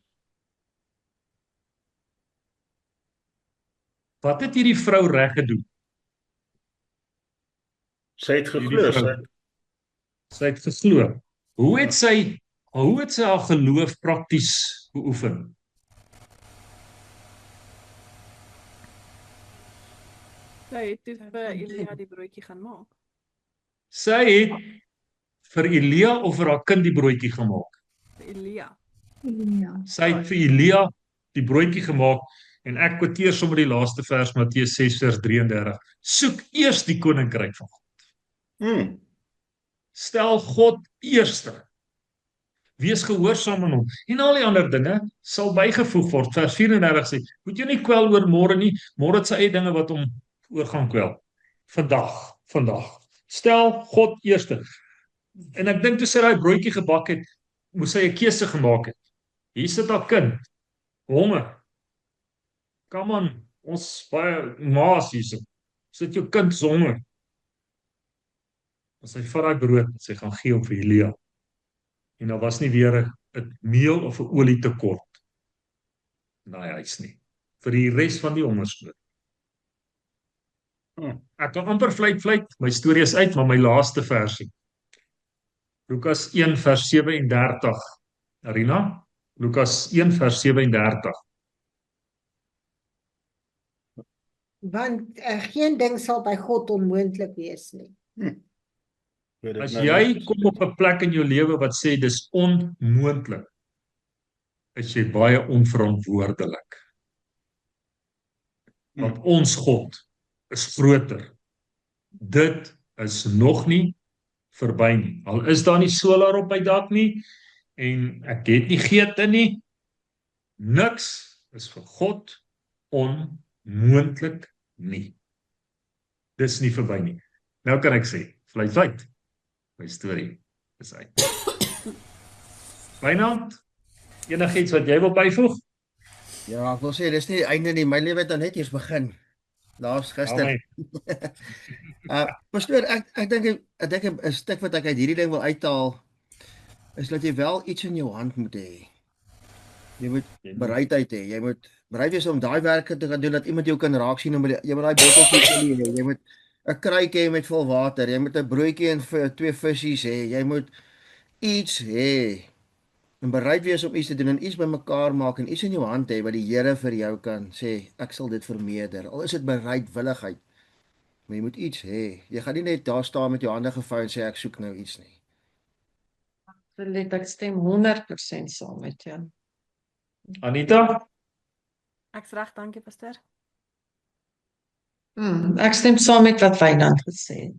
Wat het hierdie vrou reg gedoen? Sy het geglo. Sy het geglo. Hoe het sy haar geloof prakties beoefen? Sy het toe vir Elia die broodjie gaan maak. Sy het vir Elia of vir haar kind die broodjie gemaak? Vir Elia. Ja. Sy het vir Elia die broodjie gemaak en ek quoteer sommer die laaste vers Matteus 6 vers 33. Soek eers die koninkryk van God. Stel God eerste. wees gehoorsaam aan hom. En al die ander dinge sal bygevoeg word. Vers 34 sê, moet jy nie kwel oor môre nie, môre het sy eie dinge wat hom oor gaan kwel. Vandag. Stel God eerste. En ek dink toe sy daai broodjie gebak het, moes sy 'n keuse gemaak het. Hier sit haar kind, honger. Come on, ons baie maas hierso. Sit jou kind honger. En sy vat daai brood en sy gaan gee hom vir Elia. En daar was nie weer 'n meel of 'n olie tekort in daai huis nie. Vir die res van die hongersnood. Ek kan amper vleit, my storie is uit, maar my laaste versie. Lukas 1 vers 37. Arina, Lukas 1 vers 37. Want geen ding sal by God onmoontlik wees nie. As jy kom op 'n plek in jou lewe wat sê dis onmoontlik, is jy baie onverantwoordelik. Want ons God is groter. Dit is nog nie verby nie. Al is daar nie solar op my dak nie en ek het nie geete nie. Niks is vir God onmoontlik nie. Dis nie verby nie. Nou kan ek sê, fluit. My storie is uit. Wynand, enigiets wat jy wil byvoeg? Ja, ek wil sê dis nie die einde nie. My lewe het nou net eers begin. Laas gister. Pastoor, ek dink 'n stuk wat ek uit hierdie ding wil uithaal is dat jy wel iets in jou hand moet hê. Jy moet bereidheid hê. Jy moet bereid wees om daai werke te gaan doen dat iemand jou kan raak sien om jy moet daai botteltjie hê. Jy moet 'n kruikie hê met vol water. Jy moet 'n broodjie en 2 visse hê. Jy moet iets hê. En bereid wees om iets te doen en iets bymekaar maak en iets in jou hand hê wat die Here vir jou kan sê, ek sal dit vermeerder. Al is dit bereidwilligheid. Maar jy moet iets hê. Jy gaan nie net daar staan met jou hande gevou en sê ek soek nou iets nie. Ek stem 100% saam met jou. Anita? Ek's reg, dankie pastoor. Ek stem saam met wat Wynand gesê het.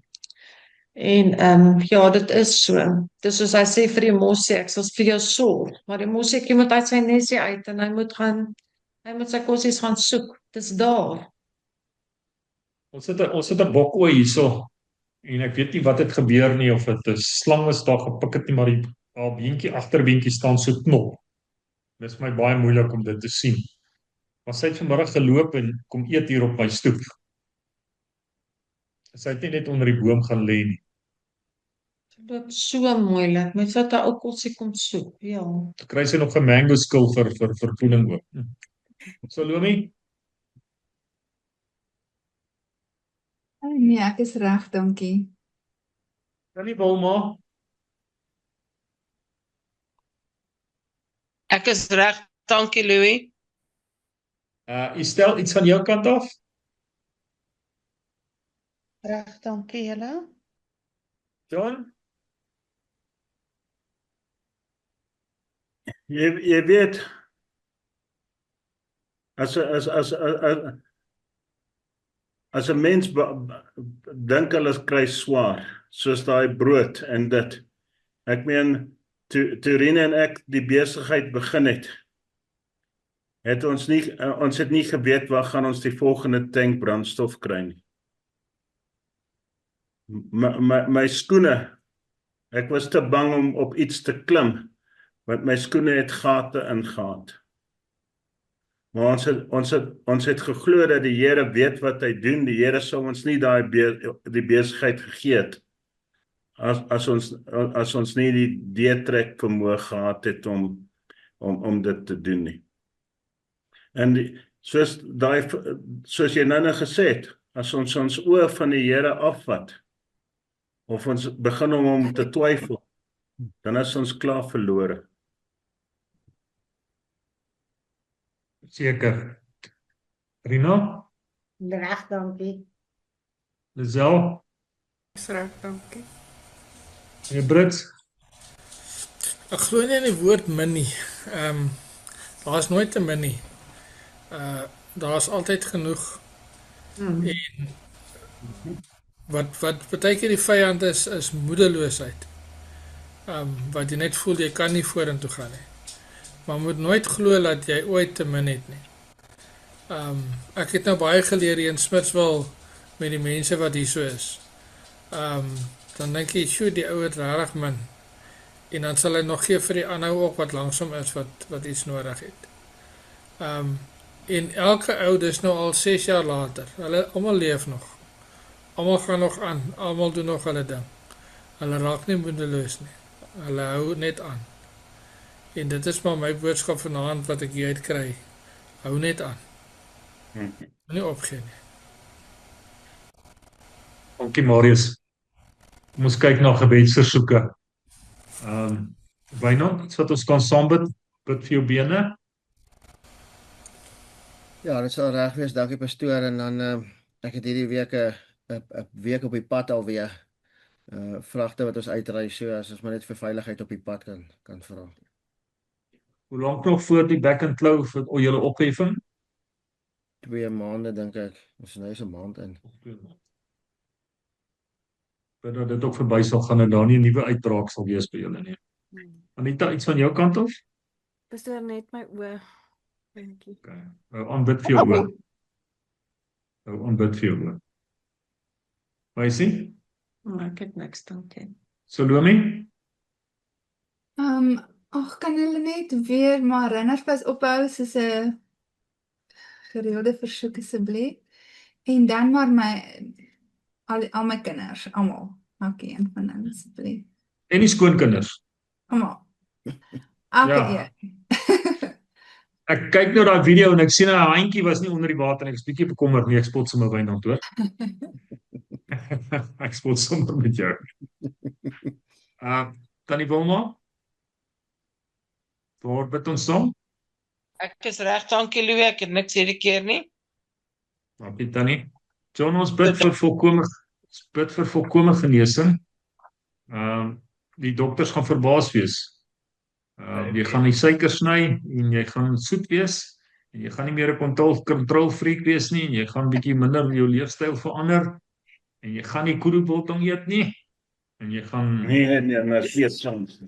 En ja, dit is so. Dis soos hy sê vir die mossie, ek sal vir jou sorg, maar die mossie moet uit sy nesie uit en hy moet sy kossies gaan soek. Dis daar. Ons het 'n bokooi hierso en ek weet nie wat het gebeur nie of dit 'n slang is daar gepik het nie, maar die beentjie agterbeentjie staan so knop. Dit is my baie moeilik om dit te sien. Maar sy het vanmiddag geloop en kom eet hier op my stoep. Sy het nie net onder die boom gaan lê nie. Dit loop so moeilik. Mens wat 'n ou kossie kom soek. Ja. Toe kry sy nog 'n mango skil vir voeding ook. Salome? Nee, ek is reg, dankie. Kan nie Wilma? Ek is reg, dankie Louis. Stel iets van jou kant af? Reg, dankie julle. John? Jy weet as 'n mens dink hulle kry swaar, soos daai brood en dit. Ek meen toe Rene en ek die besigheid begin het ons het nie geweet waar gaan ons die volgende tank brandstof kry nie. My skoene, ek was te bang om op iets te klim, want my skoene het gate ingehaat. Maar ons het geglo dat die Here weet wat hy doen. Die Here sou ons nie die besigheid gegee het as ons nie die deurtrek vermoë gehad het om dit te doen nie. En soos jy nou gesê het, as ons oë van die Here afvat of ons begin om hom te twyfel, dan is ons klaar verlore. Seker. Rina? Reg, dankie. Lisel? Is reg, dankie. En Brits? Ek glo nie in die woord min nie. Daar is nooit te min nie. Daar is altyd genoeg. En wat baie keer die vyand is moedeloosheid. wat jy net voel jy kan nie vorentoe gaan nie. Maar moet nooit glo dat jy ooit te min het nie. Ek het nou baie geleer hier in Smitsville met die mense wat hier so is. Dan dink jy, sjoe, die ou het regtig min. En dan sal hy nog gee vir die ander ook wat langsom is wat iets nodig het. En elke ou, dis nou al 6 jaar later. Hulle almal leef nog. Almal gaan nog aan. Almal doen nog hulle ding. Hulle raak nie moedeloos nie. Hulle hou net aan. En dit is maar my boodskap vanaand wat ek hier uit kry. Hou net aan. Nie opgee nie. Dankie Marius. Kom ons kyk na gebedsversoeke. Wynand, iets wat ons kan saam bid vir jou bene. Ja, dit sal reg wees. Dankie pastoor en dan ek het hierdie week 'n week op die pad alweer. Vragte wat ons uitry, so as ons maar net vir veiligheid op die pad kan vra. Hoe lank nog voor die back and claw vir julle opheffing? 2 maande dink ek. Ons is nou 'n maand in. Dat dit ook verby sal gaan en daar nie 'n nuwe uitbraak sal wees by julle nie. Anita, iets van jou kant af? Pastoor, net my oë. Dankie. Okay. Hou aanbid vir jou oor. Hou aanbid vir jou oor. Maisie? Ek het niks, dankie. Salome? Kan hulle net weer maar herinnerpas ophou soos 'n gereelde versoek asseblief. En dan maar al my kinders, almal, elkeen van hulle asseblief. En die skoonkinders? Almal. Elke een. Ek kyk nou daai video en ek sien 'n handjie was nie onder die water en ek is bietjie bekommerd nie, ek spot sommer Wynand hoor. Ek spot sommer met jou. Tannie Wilma? Waar bid ons saam? Ek is reg, dankie Louis, ek het niks hierdie keer nie. Dankie Tannie. John, ons bid vir volkome genesing. Die dokters gaan verbaas wees. Jy gaan die suiker sny en jy gaan soet wees en jy gaan nie meer 'n kontrolfreak wees nie en jy gaan bietjie minder jou leefstyl verander en jy gaan nie koeroebiltong eet nie en jy gaan Nee, steeds soms.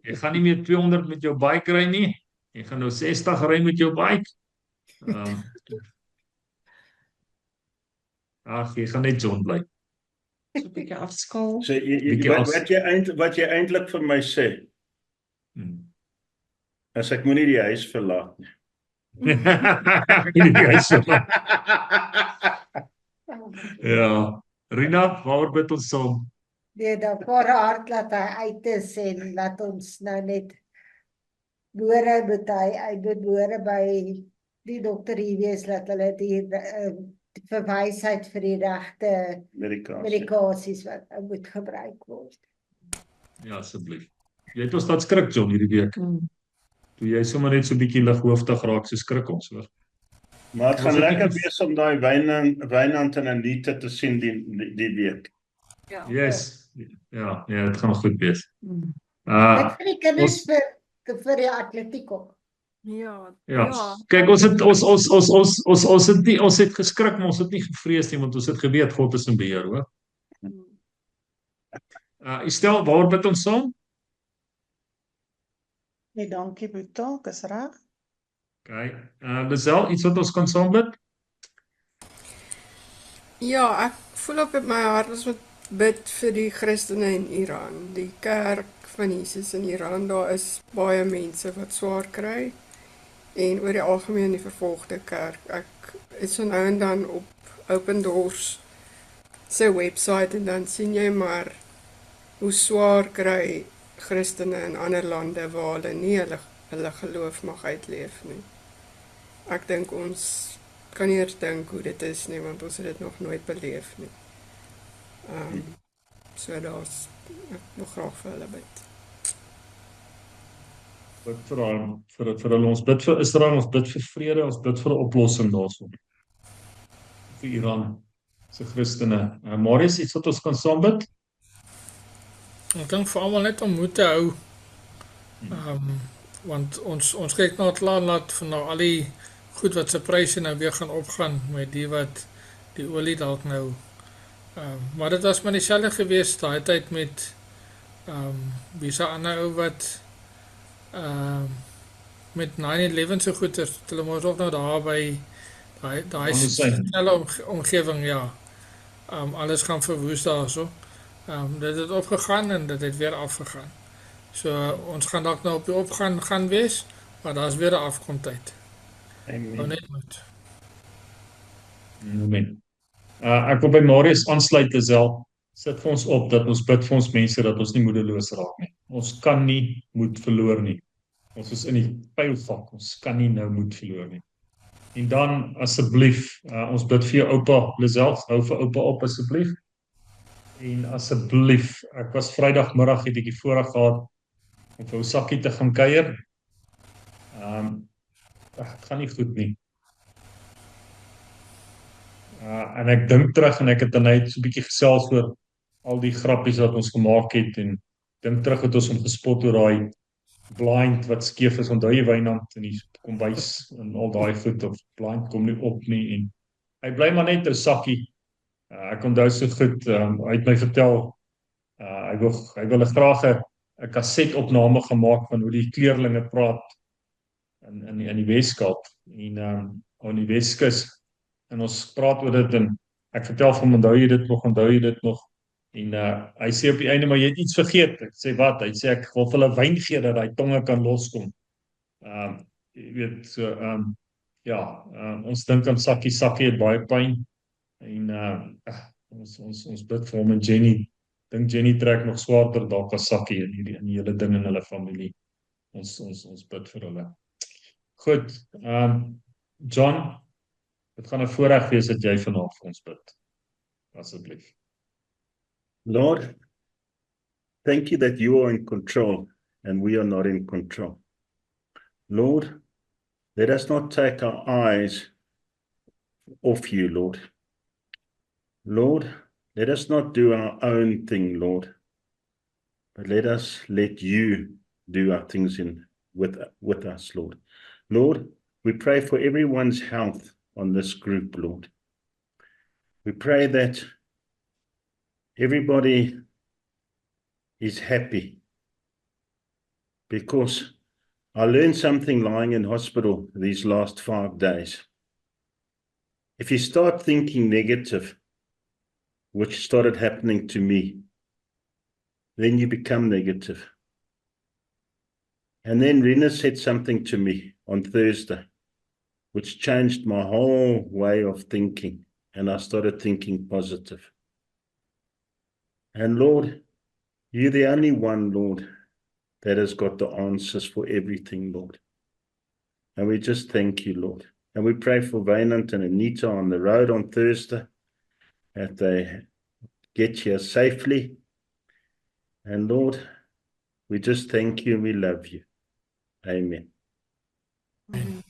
jy gaan nie meer 200 met jou bike ry nie. Jy gaan nou 60 ry met jou bike. Jy gaan net John bly. So 'n bietjie afskaal. So wat jy eintlik vir my sê, as ek moenie die huis verlaat nie. Die huis verlaat. Ja. Rina, waar bid ons saam? Nee, dat vir hart laat hy uit is en laat ons nou net boere moet hy moet boere by die dokter hier wees, laat hulle die verwysheid vir die regte medikasies wat moet gebruik word. Ja, asseblief. Jy het ons laat skrik, John, hierdie week. Toe jy sommer net so 'n bietjie lighoofdig raak, so skrik ons hoor. Maar het gaan lekker wees om daai Wynand en Anita te sien die week. Ja. Yes. Ja, dit gaan goed wees. Net vir die kinders vir die atletiek ook. Ja. Kyk, ons het geskrik, maar ons het nie gevrees nie, want ons het geweet God is in beheer, hoor. Stel, waar bid ons saam? Nee, dankie Boeta, ek is reg. Okay. Lisel, iets wat ons kan saam bid? Ja, ek voel op my hart ons moet bid vir die Christene in Iran. Die kerk van Jesus in Iran, daar is baie mense wat swaar kry. En oor die algemeen die vervolgde kerk. Ek het so nou en dan op Open Doors se website en dan sien jy maar hoe swaar kry Christene in ander lande waar hulle nie hulle geloof mag uitleef nie. Ek dink ons kan nie eers dink hoe dit is nie, want ons het dit nog nooit beleef nie. So ek wil graag vir hulle bid. Bid vir hulle, ons bid vir Israel, ons bid vir vrede, ons bid vir 'n oplossing daarso. Vir Iran se Christene. Marius, iets wat ons kan saam bid? Ek dink vir almal net om moed te hou. Want ons kyk na 'n plan dat van nou al die goed wat se pryse nou weer gaan opgaan met die olie dalk nou. Maar dit was maar dieselfde gewees daai tyd met Wie se ander ou wat met 9/11 so goed is, hulle mos ook nou daar by daai Andersyn. omgewing, ja. Alles gaan verwoes daarso. Dit het opgegaan en dit het weer afgegaan. So ons gaan dalk nou op die opgaan gaan wees, maar daar's weer 'n afkomtyd. Nou net moet. Amen. Ek wil by Marius aansluit Lisel. Sit vir ons op dat ons bid vir ons mense dat ons nie moedeloos raak nie. Ons kan nie moed verloor nie. Ons is in die pylvak. Ons kan nie nou moed verloor nie. En dan asseblief, ons bid vir jou oupa Lisel, hou vir oupa op asseblief. En asseblief, ek was Vrydagmiddag het ek die voorreg gehad om vir Osaki te gaan kuier. Dit gaan nie goed nie. En ek dink terug en ek het dan net so 'n bietjie gesels oor al die grappies wat ons gemaak het en dink terug het ons hom gespot oor daai blind wat skeef is, onthou jy Wynand in die kombuis en al daai goed of blind kom nie op nie en hy bly maar net 'n sakkie. Ek onthou so goed, hy het my vertel hy wil graag 'n kasetopname gemaak van hoe die kleerlinge praat in die Weskaap en in die Weskus. En ons praat oor dit en ek vertel vir hom, onthou jy dit nog? En hy sê op die einde, maar jy het iets vergeet. Ek sê wat? Hy sê ek wil vir hulle wyn gee dat hy tonge kan loskom. Jy weet so ons dink aan Sakkie het baie pyn en ons bid vir hom en Jenny. Dink Jenny trek nog swaarder dalk as Sakkie in die hele ding in hulle familie. Ons bid vir hulle. Goed. John, dit gaan 'n voorreg wees dat jy vanaand vir ons bid. Asseblief. Lord, thank you that you are in control and we are not in control. Lord, let us not take our eyes off you, Lord. Lord, let us not do our own thing, Lord, but let you do our things with us, Lord. Lord, we pray for everyone's health on this group, Lord. We pray that everybody is happy because I learned something lying in hospital these last 5 days. If you start thinking negative, which started happening to me, then you become negative. And then Rena said something to me on Thursday, which changed my whole way of thinking, and I started thinking positive. And Lord, you're the only one, Lord, that has got the answers for everything, Lord. And we just thank you, Lord. And we pray for Wynand and Anita on the road on Thursday, that they get here safely. And Lord, we just thank you and we love you. Amen.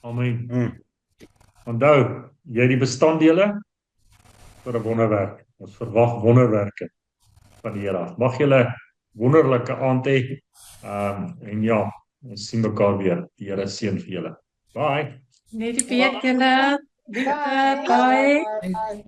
Amen. Onthou, jy die bestanddele vir 'n wonderwerk. Ons verwag wonderwerke van die Here af. Mag julle wonderlike aand hê. En ja, ons sien mekaar weer. Die Here seën vir julle. Bye. Net die week julle. Bye. Bye.